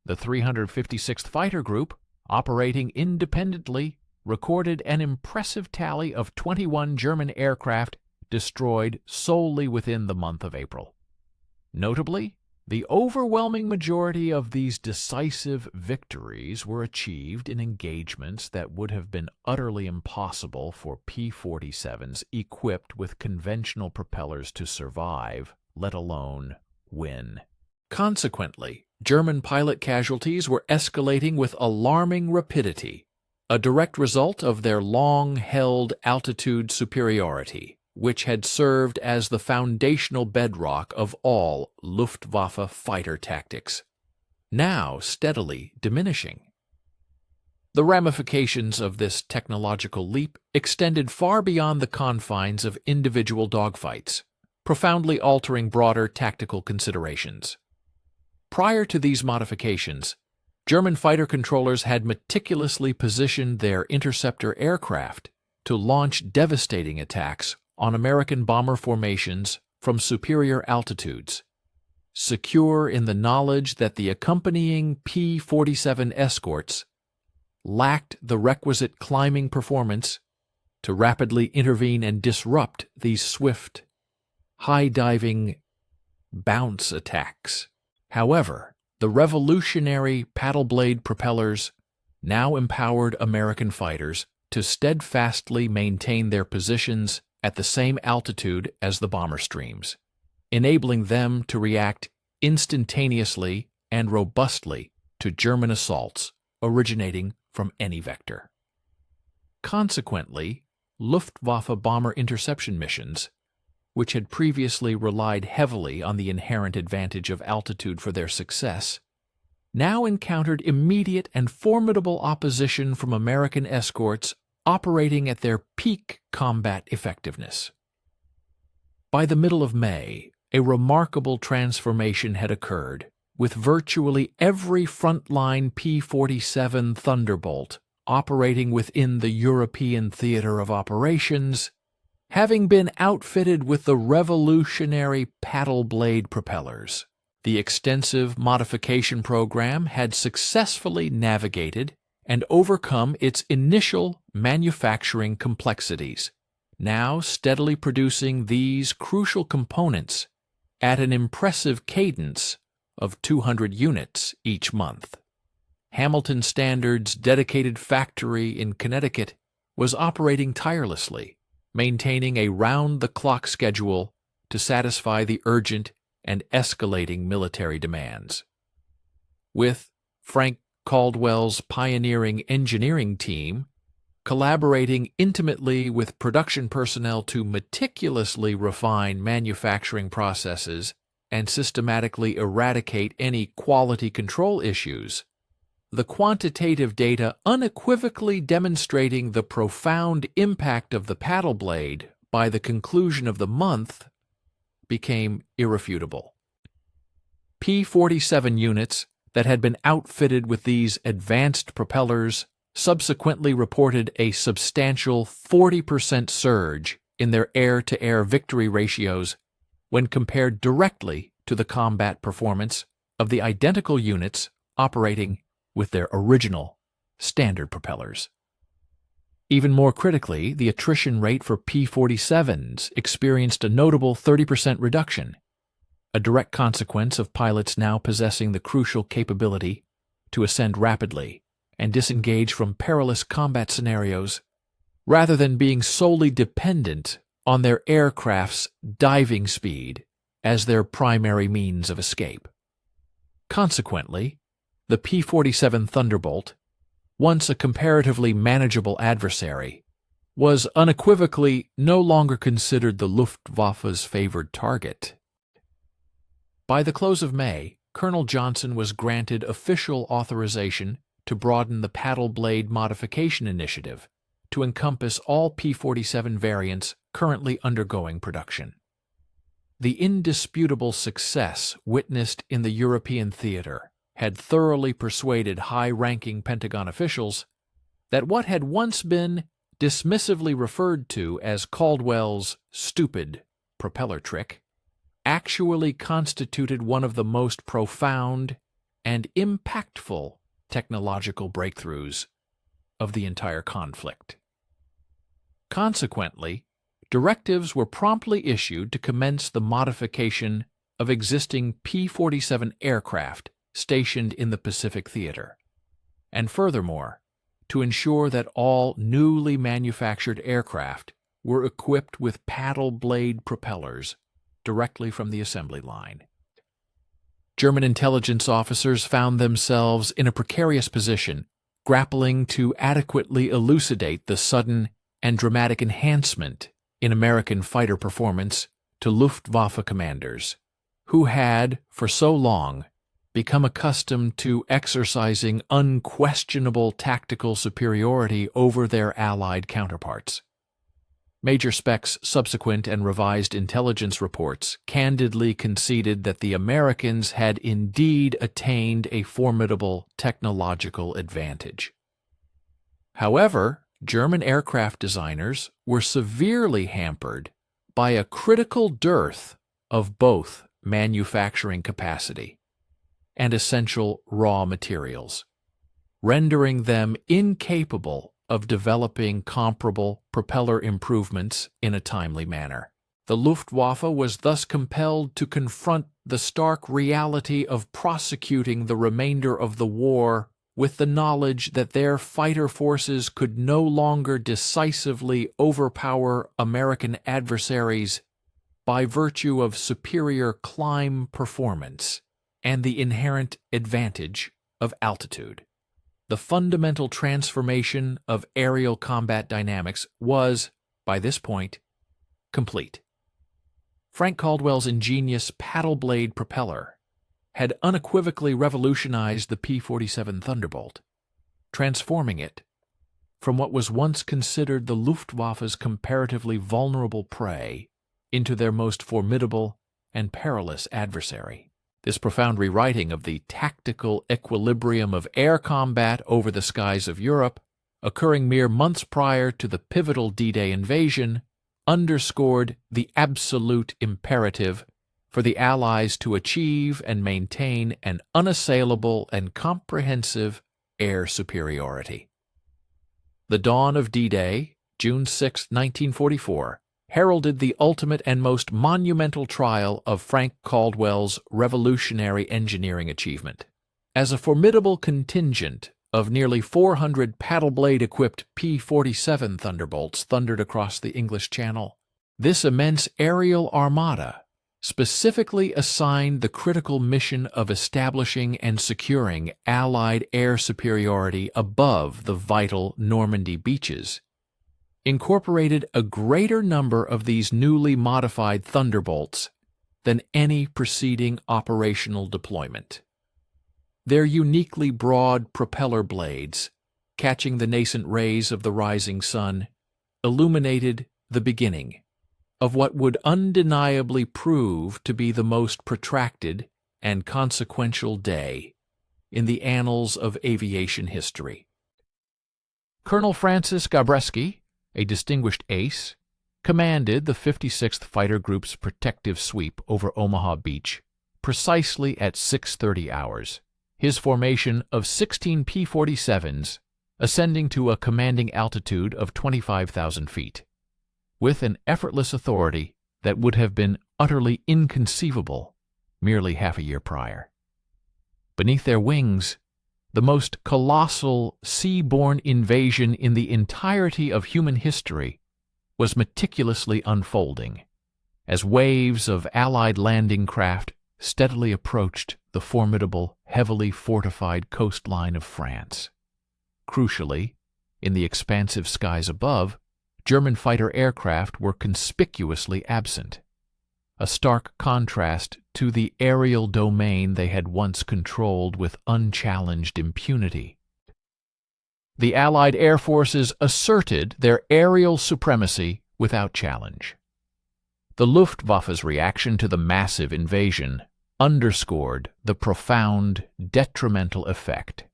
The 356th Fighter Group, operating independently, recorded an impressive tally of 21 German aircraft destroyed solely within the month of April. Notably, the overwhelming majority of these decisive victories were achieved in engagements that would have been utterly impossible for P-47s equipped with conventional propellers to survive, let alone win. Consequently, German pilot casualties were escalating with alarming rapidity, a direct result of their long-held altitude superiority, which had served as the foundational bedrock of all Luftwaffe fighter tactics, now steadily diminishing. The ramifications of this technological leap extended far beyond the confines of individual dogfights, profoundly altering broader tactical considerations. Prior to these modifications, German fighter controllers had meticulously positioned their interceptor aircraft to launch devastating attacks on American bomber formations from superior altitudes, secure in the knowledge that the accompanying P-47 escorts lacked the requisite climbing performance to rapidly intervene and disrupt these swift, high-diving bounce attacks. However, the revolutionary paddle blade propellers now empowered American fighters to steadfastly maintain their positions at the same altitude as the bomber streams, enabling them to react instantaneously and robustly to German assaults originating from any vector. Consequently, Luftwaffe bomber interception missions, which had previously relied heavily on the inherent advantage of altitude for their success, now encountered immediate and formidable opposition from American escorts operating at their peak combat effectiveness. By the middle of May, a remarkable transformation had occurred, with virtually every frontline P-47 Thunderbolt operating within the European theater of operations having been outfitted with the revolutionary paddle blade propellers. The extensive modification program had successfully navigated and overcome its initial manufacturing complexities, now steadily producing these crucial components at an impressive cadence of 200 units each month. Hamilton Standard's dedicated factory in Connecticut was operating tirelessly, maintaining a round-the-clock schedule to satisfy the urgent and escalating military demands. With Frank Caldwell's pioneering engineering team collaborating intimately with production personnel to meticulously refine manufacturing processes and systematically eradicate any quality control issues, the quantitative data unequivocally demonstrating the profound impact of the paddle blade by the conclusion of the month became irrefutable. P-47 units that had been outfitted with these advanced propellers subsequently reported a substantial 40% surge in their air-to-air victory ratios when compared directly to the combat performance of the identical units operating with their original standard propellers. Even more critically, the attrition rate for P-47s experienced a notable 30% reduction, a direct consequence of pilots now possessing the crucial capability to ascend rapidly and disengage from perilous combat scenarios, rather than being solely dependent on their aircraft's diving speed as their primary means of escape. Consequently, the P-47 Thunderbolt, once a comparatively manageable adversary, was unequivocally no longer considered the Luftwaffe's favored target. By the close of May, Colonel Johnson was granted official authorization to broaden the paddle blade modification initiative to encompass all P-47 variants currently undergoing production. The indisputable success witnessed in the European theater had thoroughly persuaded high-ranking Pentagon officials that what had once been dismissively referred to as Caldwell's stupid propeller trick actually constituted one of the most profound and impactful technological breakthroughs of the entire conflict. Consequently, directives were promptly issued to commence the modification of existing P-47 aircraft stationed in the Pacific Theater, and furthermore, to ensure that all newly manufactured aircraft were equipped with paddle blade propellers directly from the assembly line. German intelligence officers found themselves in a precarious position, grappling to adequately elucidate the sudden and dramatic enhancement in American fighter performance to Luftwaffe commanders, who had, for so long, become accustomed to exercising unquestionable tactical superiority over their Allied counterparts. Major Speck's subsequent and revised intelligence reports candidly conceded that the Americans had indeed attained a formidable technological advantage. However, German aircraft designers were severely hampered by a critical dearth of both manufacturing capacity and essential raw materials, rendering them incapable of developing comparable propeller improvements in a timely manner. The Luftwaffe was thus compelled to confront the stark reality of prosecuting the remainder of the war with the knowledge that their fighter forces could no longer decisively overpower American adversaries by virtue of superior climb performance and the inherent advantage of altitude. The fundamental transformation of aerial combat dynamics was, by this point, complete. Frank Caldwell's ingenious paddle blade propeller had unequivocally revolutionized the P-47 Thunderbolt, transforming it from what was once considered the Luftwaffe's comparatively vulnerable prey into their most formidable and perilous adversary. This profound rewriting of the tactical equilibrium of air combat over the skies of Europe, occurring mere months prior to the pivotal D-Day invasion, underscored the absolute imperative for the Allies to achieve and maintain an unassailable and comprehensive air superiority. The dawn of D-Day, June 6, 1944, heralded the ultimate and most monumental trial of Frank Caldwell's revolutionary engineering achievement. As a formidable contingent of nearly 400 paddle-blade-equipped P-47 Thunderbolts thundered across the English Channel, this immense aerial armada specifically assigned the critical mission of establishing and securing Allied air superiority above the vital Normandy beaches, incorporated a greater number of these newly modified Thunderbolts than any preceding operational deployment. Their uniquely broad propeller blades, catching the nascent rays of the rising sun, illuminated the beginning of what would undeniably prove to be the most protracted and consequential day in the annals of aviation history. Colonel Francis Gabreski, a distinguished ace, commanded the 56th Fighter Group's protective sweep over Omaha Beach precisely at 6:30 hours, his formation of 16 P-47s ascending to a commanding altitude of 25,000 feet, with an effortless authority that would have been utterly inconceivable merely half a year prior. Beneath their wings, the most colossal sea-borne invasion in the entirety of human history was meticulously unfolding, as waves of Allied landing craft steadily approached the formidable, heavily fortified coastline of France. Crucially, in the expansive skies above, German fighter aircraft were conspicuously absent, a stark contrast to the aerial domain they had once controlled with unchallenged impunity. The Allied air forces asserted their aerial supremacy without challenge. The Luftwaffe's reaction to the massive invasion underscored the profound, detrimental effect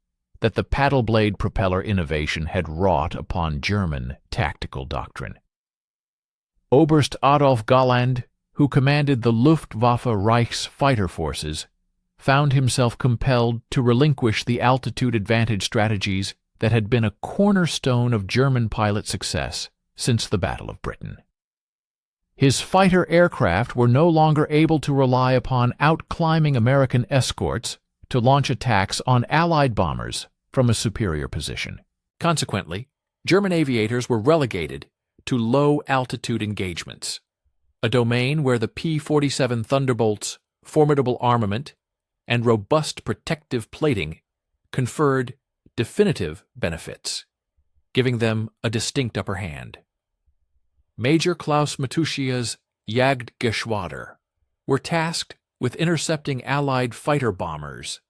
that the paddle-blade propeller innovation had wrought upon German tactical doctrine. Oberst Adolf Galland, who commanded the Luftwaffe Reichs fighter forces, found himself compelled to relinquish the altitude advantage strategies that had been a cornerstone of German pilot success since the Battle of Britain. His fighter aircraft were no longer able to rely upon outclimbing American escorts to launch attacks on Allied bombers from a superior position. Consequently, German aviators were relegated to low-altitude engagements, a domain where the P-47 Thunderbolt's formidable armament and robust protective plating conferred definitive benefits, giving them a distinct upper hand. Major Klaus Matuschia's Jagdgeschwader were tasked with intercepting Allied fighter bombers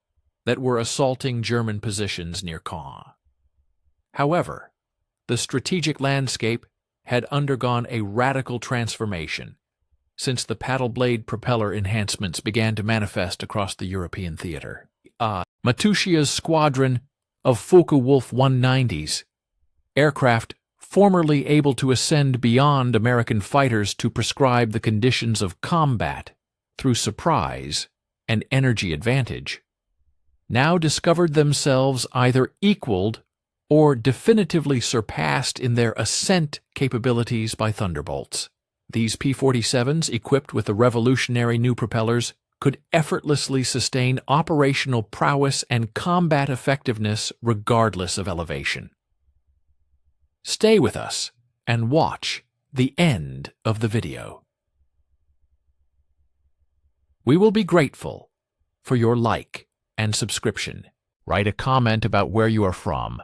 that were assaulting German positions near Caen. However, the strategic landscape had undergone a radical transformation since the paddle-blade propeller enhancements began to manifest across the European theater. Matuschia's squadron of Focke-Wulf 190s, aircraft formerly able to ascend beyond American fighters to prescribe the conditions of combat through surprise and energy advantage, now discovered themselves either equaled or definitively surpassed in their ascent capabilities by Thunderbolts. These P-47s, equipped with the revolutionary new propellers, could effortlessly sustain operational prowess and combat effectiveness regardless of elevation. Stay with us and watch the end of the video. We will be grateful for your like and subscription. Write a comment about where you are from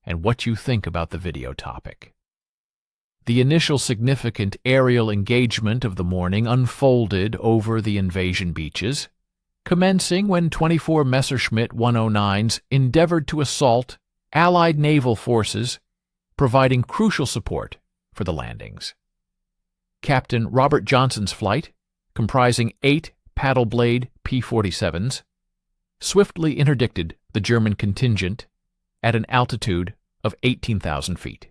and what you think about the video topic. The initial significant aerial engagement of the morning unfolded over the invasion beaches, commencing when 24 Messerschmitt 109s endeavored to assault Allied naval forces, providing crucial support for the landings. Captain Robert Johnson's flight, comprising 8 paddle-blade P-47s, swiftly interdicted the German contingent at an altitude of 18,000 feet.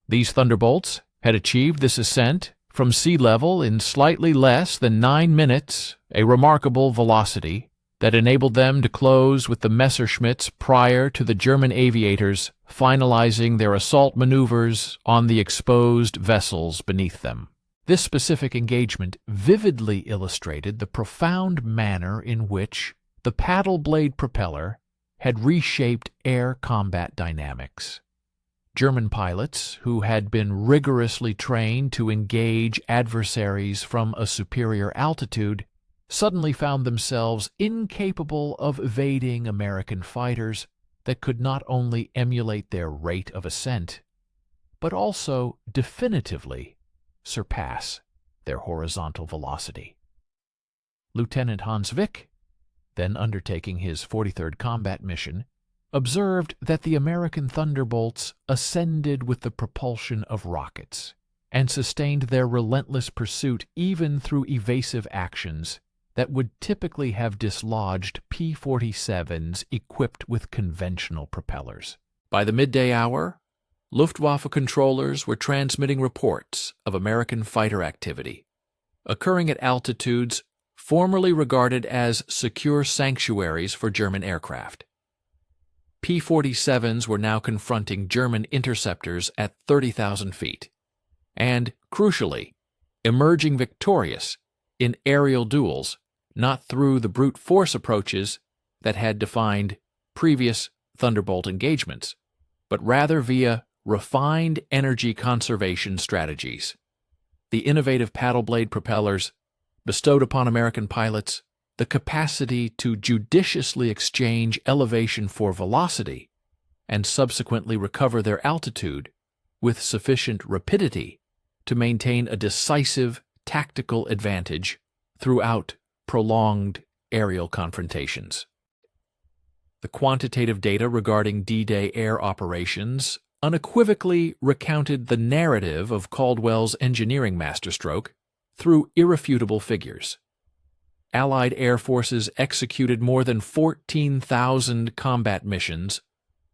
These Thunderbolts had achieved this ascent from sea level in slightly less than 9 minutes, a remarkable velocity that enabled them to close with the Messerschmitts prior to the German aviators finalizing their assault maneuvers on the exposed vessels beneath them. This specific engagement vividly illustrated the profound manner in which the paddle blade propeller had reshaped air combat dynamics. German pilots, who had been rigorously trained to engage adversaries from a superior altitude, suddenly found themselves incapable of evading American fighters that could not only emulate their rate of ascent, but also definitively surpass their horizontal velocity. Lieutenant Hans Wick, then undertaking his 43rd combat mission, observed that the American Thunderbolts ascended with the propulsion of rockets and sustained their relentless pursuit even through evasive actions that would typically have dislodged P-47s equipped with conventional propellers. By the midday hour, Luftwaffe controllers were transmitting reports of American fighter activity, occurring at altitudes formerly regarded as secure sanctuaries for German aircraft. P-47s were now confronting German interceptors at 30,000 feet, and, crucially, emerging victorious in aerial duels, not through the brute force approaches that had defined previous Thunderbolt engagements, but rather via refined energy conservation strategies. The innovative paddle blade propellers bestowed upon American pilots the capacity to judiciously exchange elevation for velocity and subsequently recover their altitude with sufficient rapidity to maintain a decisive tactical advantage throughout prolonged aerial confrontations. The quantitative data regarding D-Day air operations unequivocally recounted the narrative of Caldwell's engineering masterstroke through irrefutable figures. Allied air forces executed more than 14,000 combat missions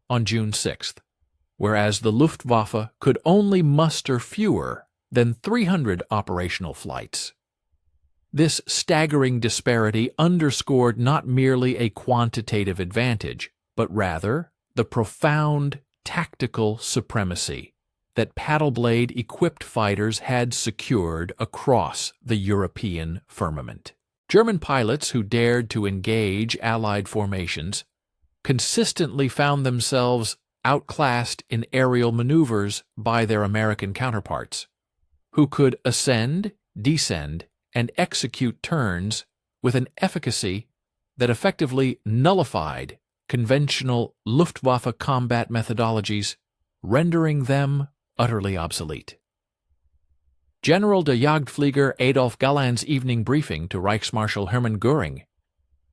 on June 6th, whereas the Luftwaffe could only muster fewer than 300 operational flights. This staggering disparity underscored not merely a quantitative advantage, but rather the profound tactical supremacy that paddle-blade-equipped fighters had secured across the European firmament. German pilots who dared to engage Allied formations consistently found themselves outclassed in aerial maneuvers by their American counterparts, who could ascend, descend, and execute turns with an efficacy that effectively nullified conventional Luftwaffe combat methodologies, rendering them utterly obsolete. General der Jagdflieger Adolf Galland's evening briefing to Reichsmarschall Hermann Göring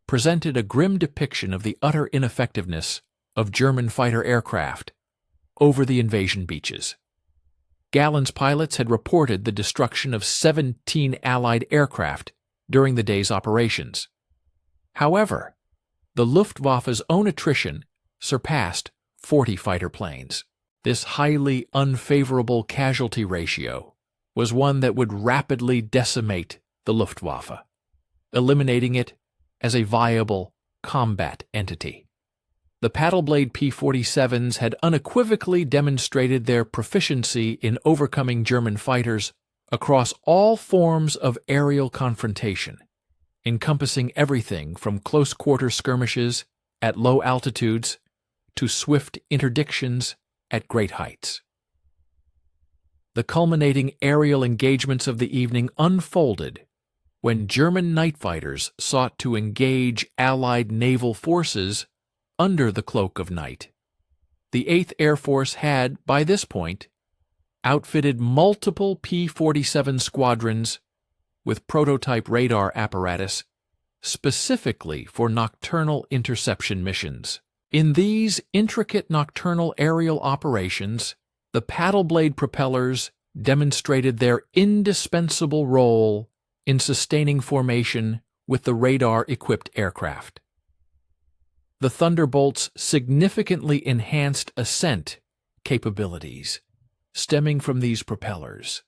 presented a grim depiction of the utter ineffectiveness of German fighter aircraft over the invasion beaches. Galland's pilots had reported the destruction of 17 Allied aircraft during the day's operations. However, the Luftwaffe's own attrition surpassed 40 fighter planes. This highly unfavorable casualty ratio was one that would rapidly decimate the Luftwaffe, eliminating it as a viable combat entity. The paddle-blade P-47s had unequivocally demonstrated their proficiency in overcoming German fighters across all forms of aerial confrontation, encompassing everything from close-quarter skirmishes at low altitudes to swift interdictions at great heights. The culminating aerial engagements of the evening unfolded when German night fighters sought to engage Allied naval forces under the cloak of night. The 8th Air Force had, by this point, outfitted multiple P-47 squadrons with prototype radar apparatus specifically for nocturnal interception missions. In these intricate nocturnal aerial operations, the paddle blade propellers demonstrated their indispensable role in sustaining formation with the radar-equipped aircraft. The Thunderbolt's significantly enhanced ascent capabilities, stemming from these propellers,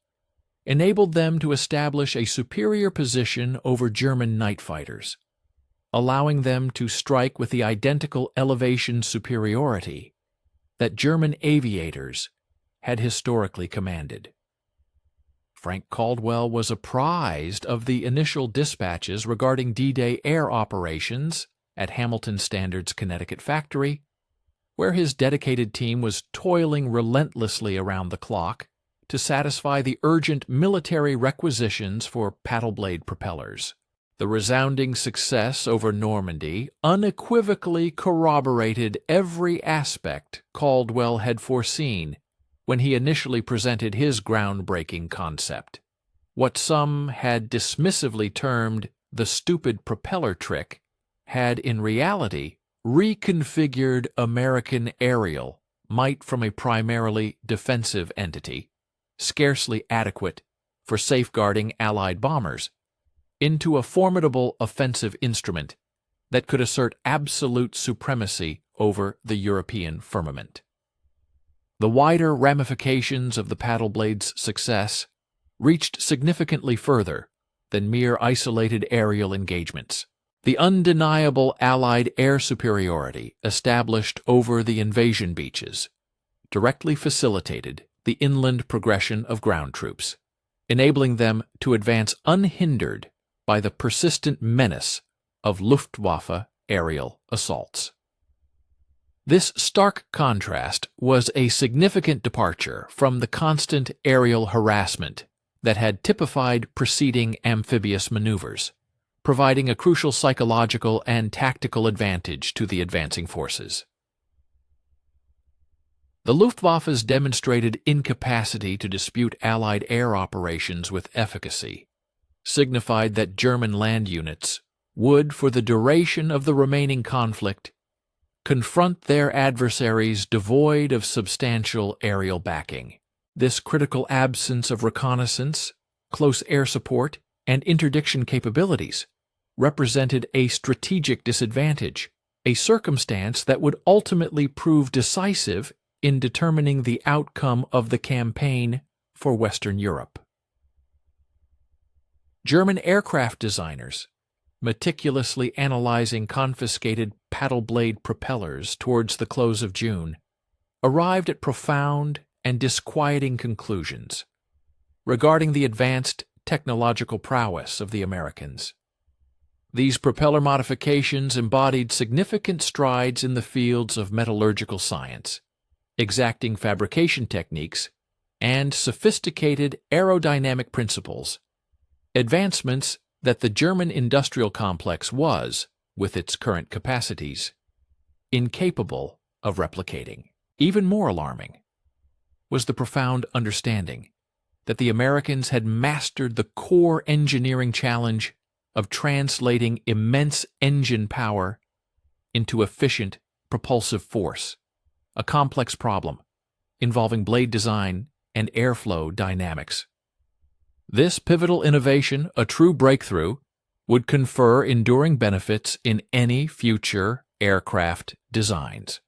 enabled them to establish a superior position over German night fighters, allowing them to strike with the identical elevation superiority that German aviators had historically commanded. Frank Caldwell was apprised of the initial dispatches regarding D-Day air operations at Hamilton Standard's Connecticut factory, where his dedicated team was toiling relentlessly around the clock to satisfy the urgent military requisitions for paddle-blade propellers. The resounding success over Normandy unequivocally corroborated every aspect Caldwell had foreseen when he initially presented his groundbreaking concept. What some had dismissively termed the stupid propeller trick had in reality reconfigured American aerial might from a primarily defensive entity, scarcely adequate for safeguarding Allied bombers, into a formidable offensive instrument that could assert absolute supremacy over the European firmament. The wider ramifications of the paddle blade's success reached significantly further than mere isolated aerial engagements. The undeniable Allied air superiority established over the invasion beaches directly facilitated the inland progression of ground troops, enabling them to advance unhindered by the persistent menace of Luftwaffe aerial assaults. This stark contrast was a significant departure from the constant aerial harassment that had typified preceding amphibious maneuvers, providing a crucial psychological and tactical advantage to the advancing forces. The Luftwaffe's demonstrated incapacity to dispute Allied air operations with efficacy signified that German land units would, for the duration of the remaining conflict, confront their adversaries devoid of substantial aerial backing. This critical absence of reconnaissance, close air support, and interdiction capabilities represented a strategic disadvantage, a circumstance that would ultimately prove decisive in determining the outcome of the campaign for Western Europe. German aircraft designers, meticulously analyzing confiscated paddle-blade propellers towards the close of June, arrived at profound and disquieting conclusions regarding the advanced technological prowess of the Americans. These propeller modifications embodied significant strides in the fields of metallurgical science, exacting fabrication techniques, and sophisticated aerodynamic principles, advancements that the German industrial complex was, with its current capacities, incapable of replicating. Even more alarming was the profound understanding that the Americans had mastered the core engineering challenge of translating immense engine power into efficient propulsive force, a complex problem involving blade design and airflow dynamics. This pivotal innovation, a true breakthrough, would confer enduring benefits in any future aircraft designs.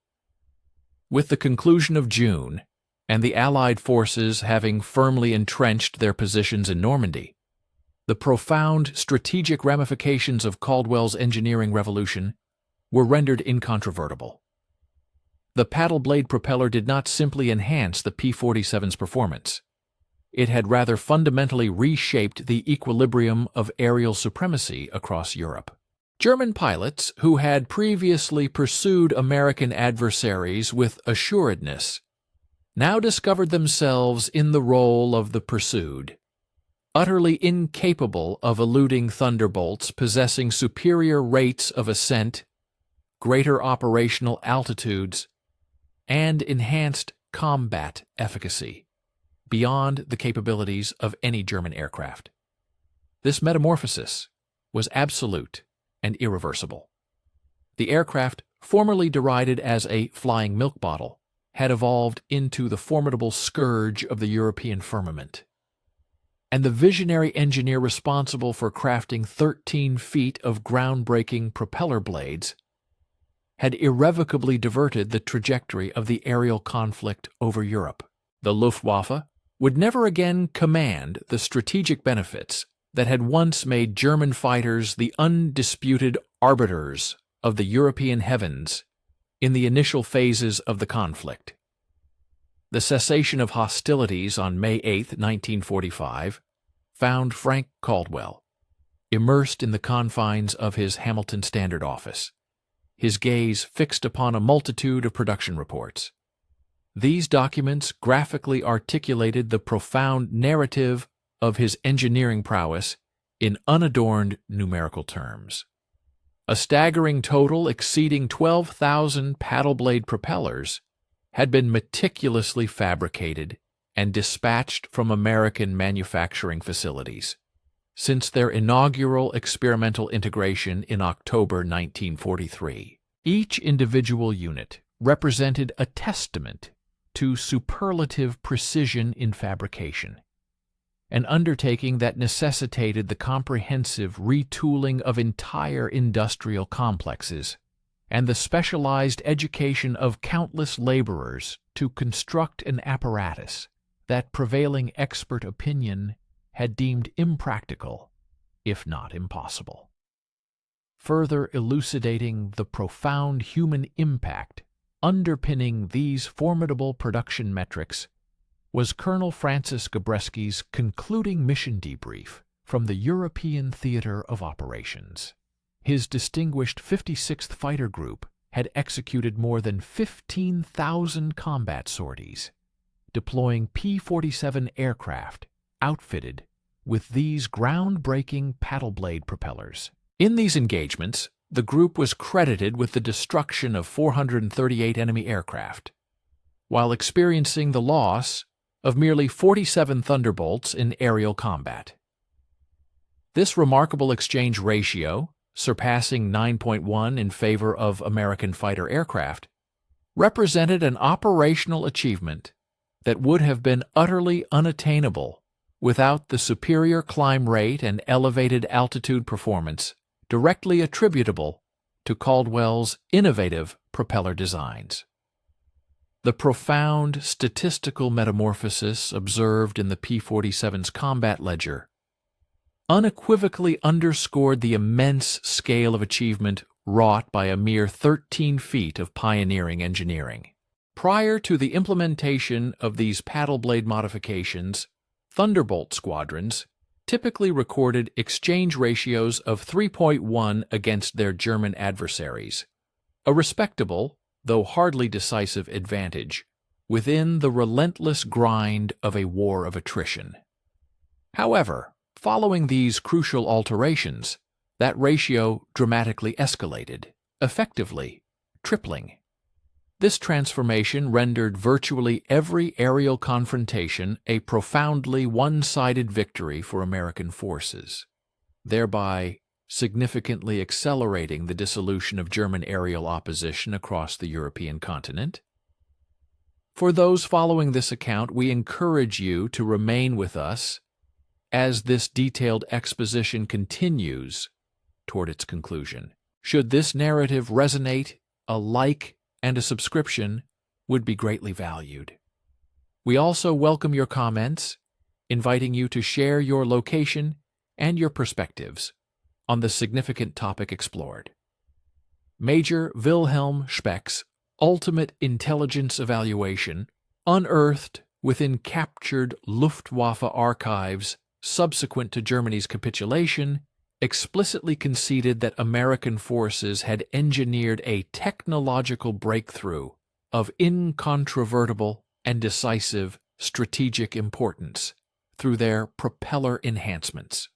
With the conclusion of June, and the Allied forces having firmly entrenched their positions in Normandy, the profound strategic ramifications of Caldwell's engineering revolution were rendered incontrovertible. The paddle-blade propeller did not simply enhance the P-47's performance. It had rather fundamentally reshaped the equilibrium of aerial supremacy across Europe. German pilots, who had previously pursued American adversaries with assuredness, now discovered themselves in the role of the pursued, utterly incapable of eluding Thunderbolts possessing superior rates of ascent, greater operational altitudes, and enhanced combat efficacy beyond the capabilities of any German aircraft. This metamorphosis was absolute and irreversible. The aircraft, formerly derided as a flying milk bottle, had evolved into the formidable scourge of the European firmament. And the visionary engineer responsible for crafting 13 feet of groundbreaking propeller blades had irrevocably diverted the trajectory of the aerial conflict over Europe. The Luftwaffe would never again command the strategic benefits that had once made German fighters the undisputed arbiters of the European heavens in the initial phases of the conflict. The cessation of hostilities on May 8, 1945, found Frank Caldwell immersed in the confines of his Hamilton Standard office, his gaze fixed upon a multitude of production reports. These documents graphically articulated the profound narrative of his engineering prowess in unadorned numerical terms. A staggering total exceeding 12,000 paddle blade propellers had been meticulously fabricated and dispatched from American manufacturing facilities since their inaugural experimental integration in October 1943. Each individual unit represented a testament to superlative precision in fabrication, an undertaking that necessitated the comprehensive retooling of entire industrial complexes and the specialized education of countless laborers to construct an apparatus that prevailing expert opinion had deemed impractical, if not impossible. Further elucidating the profound human impact underpinning these formidable production metrics was Colonel Francis Gabreski's concluding mission debrief from the European Theater of Operations. His distinguished 56th Fighter Group had executed more than 15,000 combat sorties, deploying P-47 aircraft outfitted with these groundbreaking paddle blade propellers. In these engagements, the group was credited with the destruction of 438 enemy aircraft, while experiencing the loss of merely 47 Thunderbolts in aerial combat. This remarkable exchange ratio, surpassing 9.1 in favor of American fighter aircraft, represented an operational achievement that would have been utterly unattainable without the superior climb rate and elevated altitude performance directly attributable to Caldwell's innovative propeller designs. The profound statistical metamorphosis observed in the P-47's combat ledger unequivocally underscored the immense scale of achievement wrought by a mere 13 feet of pioneering engineering. Prior to the implementation of these paddle blade modifications, Thunderbolt squadrons typically recorded exchange ratios of 3.1 against their German adversaries, a respectable, though hardly decisive, advantage within the relentless grind of a war of attrition. However, following these crucial alterations, that ratio dramatically escalated, effectively tripling. This transformation rendered virtually every aerial confrontation a profoundly one-sided victory for American forces, thereby significantly accelerating the dissolution of German aerial opposition across the European continent. For those following this account, we encourage you to remain with us as this detailed exposition continues toward its conclusion. Should this narrative resonate, a like and a subscription would be greatly valued. We also welcome your comments, inviting you to share your location and your perspectives on the significant topic explored. Major Wilhelm Speck's ultimate intelligence evaluation, unearthed within captured Luftwaffe archives subsequent to Germany's capitulation, explicitly conceded that American forces had engineered a technological breakthrough of incontrovertible and decisive strategic importance through their propeller enhancements.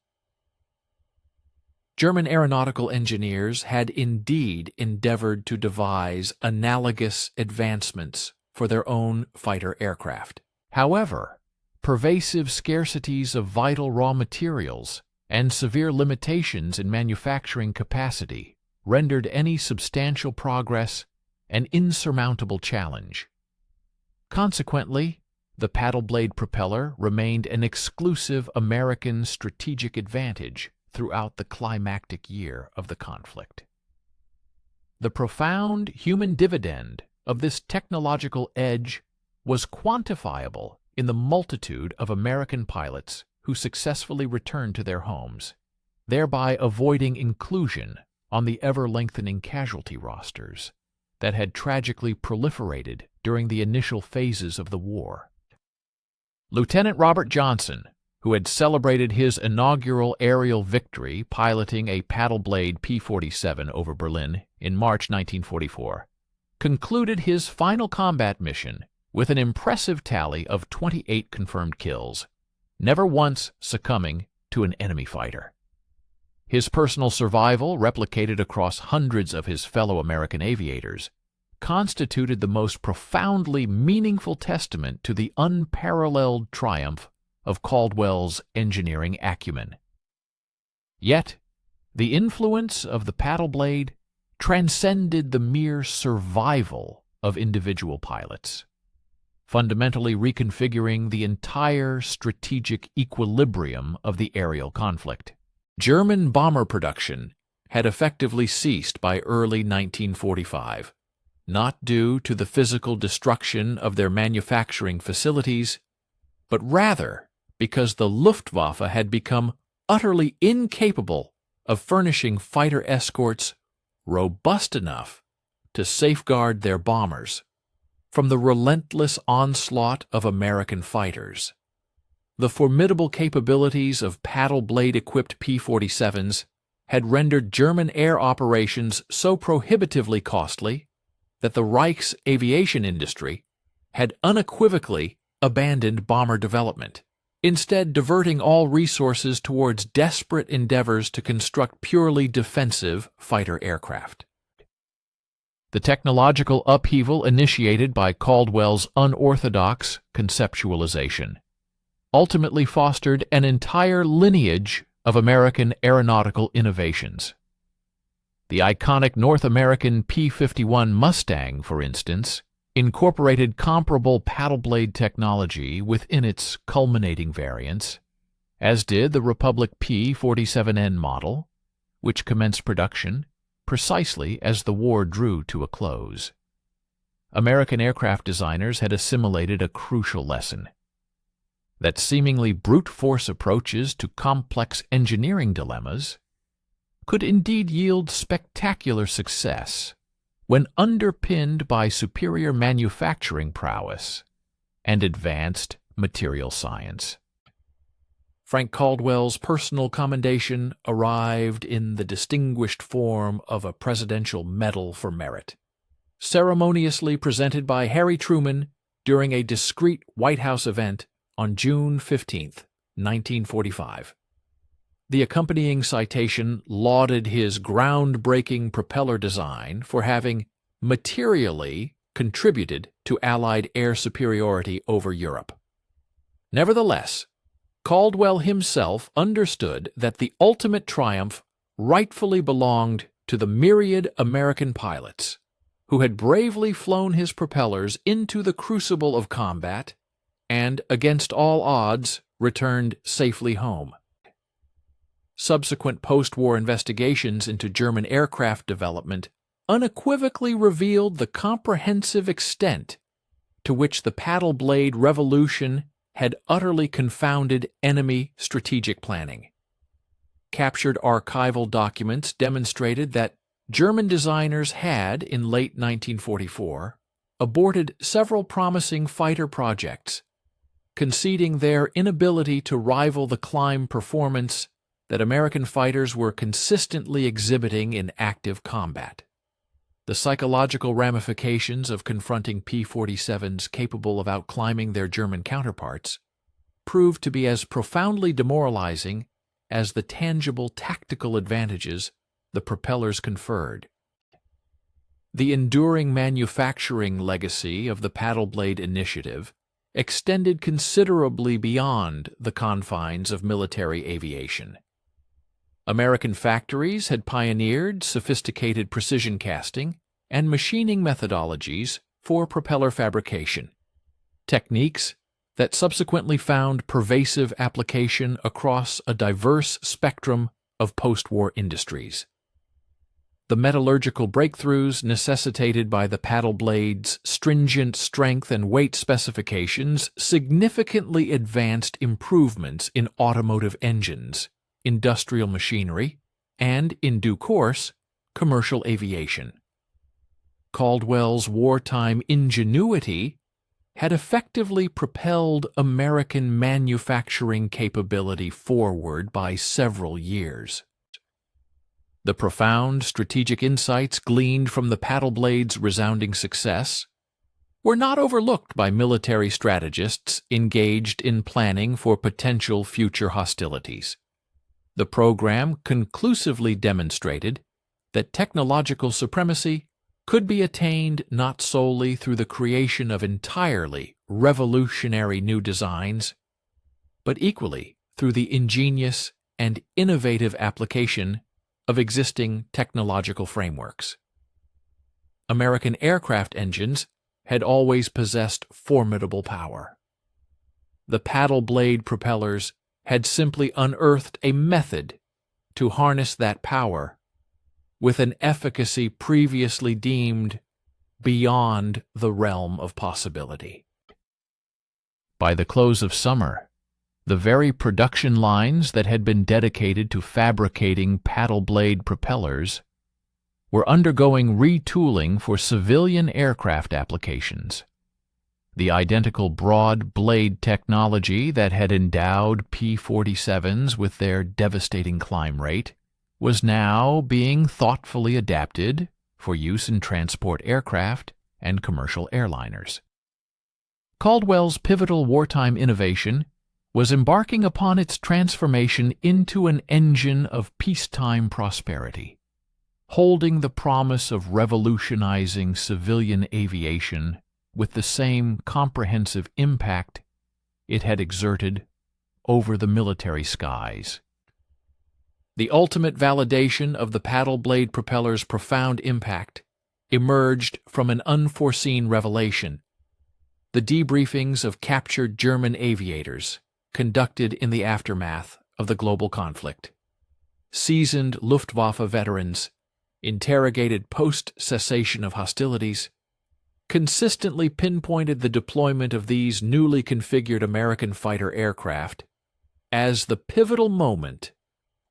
German aeronautical engineers had indeed endeavored to devise analogous advancements for their own fighter aircraft. However, pervasive scarcities of vital raw materials and severe limitations in manufacturing capacity rendered any substantial progress an insurmountable challenge. Consequently, the paddle blade propeller remained an exclusive American strategic advantage throughout the climactic year of the conflict. The profound human dividend of this technological edge was quantifiable in the multitude of American pilots who successfully returned to their homes, thereby avoiding inclusion on the ever-lengthening casualty rosters that had tragically proliferated during the initial phases of the war. Lieutenant Robert Johnson, who had celebrated his inaugural aerial victory piloting a paddle-blade P-47 over Berlin in March 1944, concluded his final combat mission with an impressive tally of 28 confirmed kills, never once succumbing to an enemy fighter. His personal survival, replicated across hundreds of his fellow American aviators, constituted the most profoundly meaningful testament to the unparalleled triumph of Caldwell's engineering acumen. Yet, the influence of the paddle blade transcended the mere survival of individual pilots, fundamentally reconfiguring the entire strategic equilibrium of the aerial conflict. German bomber production had effectively ceased by early 1945, not due to the physical destruction of their manufacturing facilities, but rather because the Luftwaffe had become utterly incapable of furnishing fighter escorts robust enough to safeguard their bombers from the relentless onslaught of American fighters. The formidable capabilities of paddle blade-equipped P-47s had rendered German air operations so prohibitively costly that the Reich's aviation industry had unequivocally abandoned bomber development, instead diverting all resources towards desperate endeavors to construct purely defensive fighter aircraft. The technological upheaval initiated by Caldwell's unorthodox conceptualization ultimately fostered an entire lineage of American aeronautical innovations. The iconic North American P-51 Mustang, for instance, incorporated comparable paddle blade technology within its culminating variants, as did the Republic P-47N model, which commenced production precisely as the war drew to a close. American aircraft designers had assimilated a crucial lesson: that seemingly brute force approaches to complex engineering dilemmas could indeed yield spectacular success when underpinned by superior manufacturing prowess and advanced material science. Frank Caldwell's personal commendation arrived in the distinguished form of a Presidential Medal for Merit, ceremoniously presented by Harry Truman during a discreet White House event on June 15, 1945. The accompanying citation lauded his groundbreaking propeller design for having materially contributed to Allied air superiority over Europe. Nevertheless, Caldwell himself understood that the ultimate triumph rightfully belonged to the myriad American pilots who had bravely flown his propellers into the crucible of combat and, against all odds, returned safely home. Subsequent post-war investigations into German aircraft development unequivocally revealed the comprehensive extent to which the paddle blade revolution had utterly confounded enemy strategic planning. Captured archival documents demonstrated that German designers had, in late 1944, aborted several promising fighter projects, conceding their inability to rival the climb performance that American fighters were consistently exhibiting in active combat. The psychological ramifications of confronting P-47s capable of outclimbing their German counterparts proved to be as profoundly demoralizing as the tangible tactical advantages the propellers conferred. The enduring manufacturing legacy of the paddle blade initiative extended considerably beyond the confines of military aviation. American factories had pioneered sophisticated precision casting and machining methodologies for propeller fabrication, techniques that subsequently found pervasive application across a diverse spectrum of post-war industries. The metallurgical breakthroughs necessitated by the paddle blade's stringent strength and weight specifications significantly advanced improvements in automotive engines, industrial machinery, and, in due course, commercial aviation. Caldwell's wartime ingenuity had effectively propelled American manufacturing capability forward by several years. The profound strategic insights gleaned from the paddle blade's resounding success were not overlooked by military strategists engaged in planning for potential future hostilities. The program conclusively demonstrated that technological supremacy could be attained not solely through the creation of entirely revolutionary new designs, but equally through the ingenious and innovative application of existing technological frameworks. American aircraft engines had always possessed formidable power. The paddle blade propellers had simply unearthed a method to harness that power with an efficacy previously deemed beyond the realm of possibility. By the close of summer, the very production lines that had been dedicated to fabricating paddle blade propellers were undergoing retooling for civilian aircraft applications. The identical broad blade technology that had endowed P-47s with their devastating climb rate was now being thoughtfully adapted for use in transport aircraft and commercial airliners. Caldwell's pivotal wartime innovation was embarking upon its transformation into an engine of peacetime prosperity, holding the promise of revolutionizing civilian aviation with the same comprehensive impact it had exerted over the military skies. The ultimate validation of the paddle blade propeller's profound impact emerged from an unforeseen revelation: the debriefings of captured German aviators conducted in the aftermath of the global conflict. Seasoned Luftwaffe veterans, interrogated post-cessation of hostilities, consistently pinpointed the deployment of these newly configured American fighter aircraft as the pivotal moment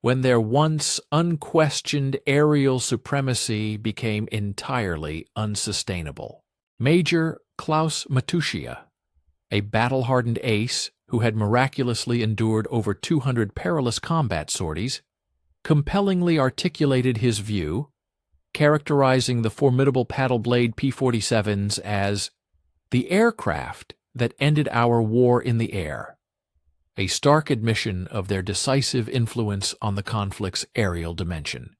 when their once unquestioned aerial supremacy became entirely unsustainable. Major Klaus Matuschia, a battle-hardened ace who had miraculously endured over 200 perilous combat sorties, compellingly articulated his view, characterizing the formidable paddle blade P-47s as the aircraft that ended our war in the air, a stark admission of their decisive influence on the conflict's aerial dimension.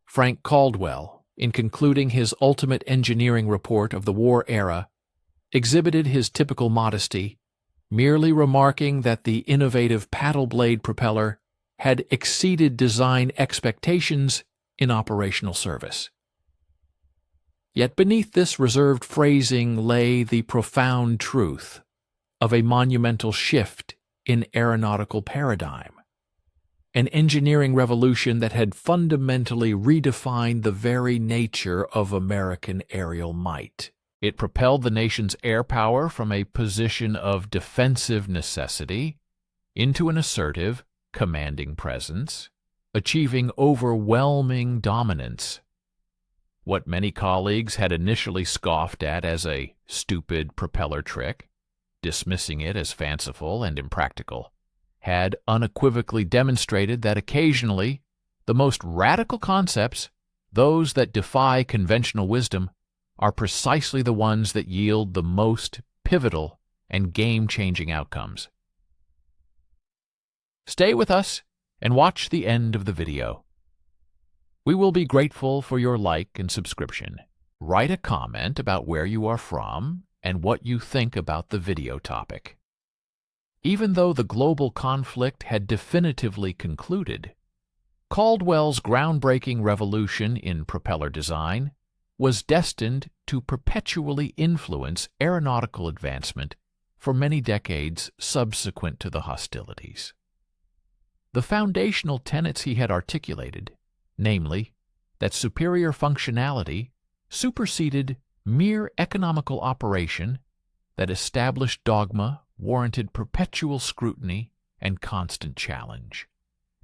Frank Caldwell, in concluding his ultimate engineering report of the war era, exhibited his typical modesty, merely remarking that the innovative paddle blade propeller had exceeded design expectations in operational service. Yet beneath this reserved phrasing lay the profound truth of a monumental shift in aeronautical paradigm, an engineering revolution that had fundamentally redefined the very nature of American aerial might. It propelled the nation's air power from a position of defensive necessity into an assertive, commanding presence, achieving overwhelming dominance. What many colleagues had initially scoffed at as a stupid propeller trick, dismissing it as fanciful and impractical, had unequivocally demonstrated that occasionally the most radical concepts, those that defy conventional wisdom, are precisely the ones that yield the most pivotal and game-changing outcomes. Stay with us and watch the end of the video. We will be grateful for your like and subscription. Write a comment about where you are from and what you think about the video topic. Even though the global conflict had definitively concluded, Caldwell's groundbreaking revolution in propeller design was destined to perpetually influence aeronautical advancement for many decades subsequent to the hostilities. The foundational tenets he had articulated, namely, that superior functionality superseded mere economical operation, that established dogma warranted perpetual scrutiny and constant challenge,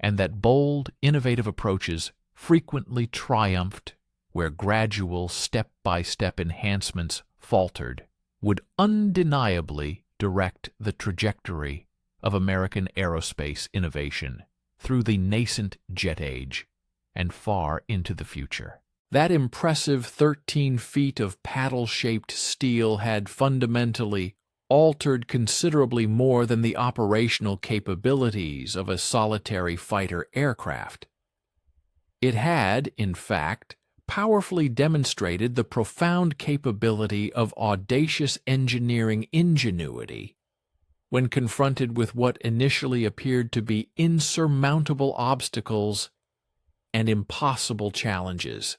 and that bold, innovative approaches frequently triumphed where gradual step-by-step enhancements faltered, would undeniably direct the trajectory of American aerospace innovation through the nascent jet age and far into the future. That impressive 13 feet of paddle-shaped steel had fundamentally altered considerably more than the operational capabilities of a solitary fighter aircraft. It had, in fact, powerfully demonstrated the profound capability of audacious engineering ingenuity when confronted with what initially appeared to be insurmountable obstacles and impossible challenges.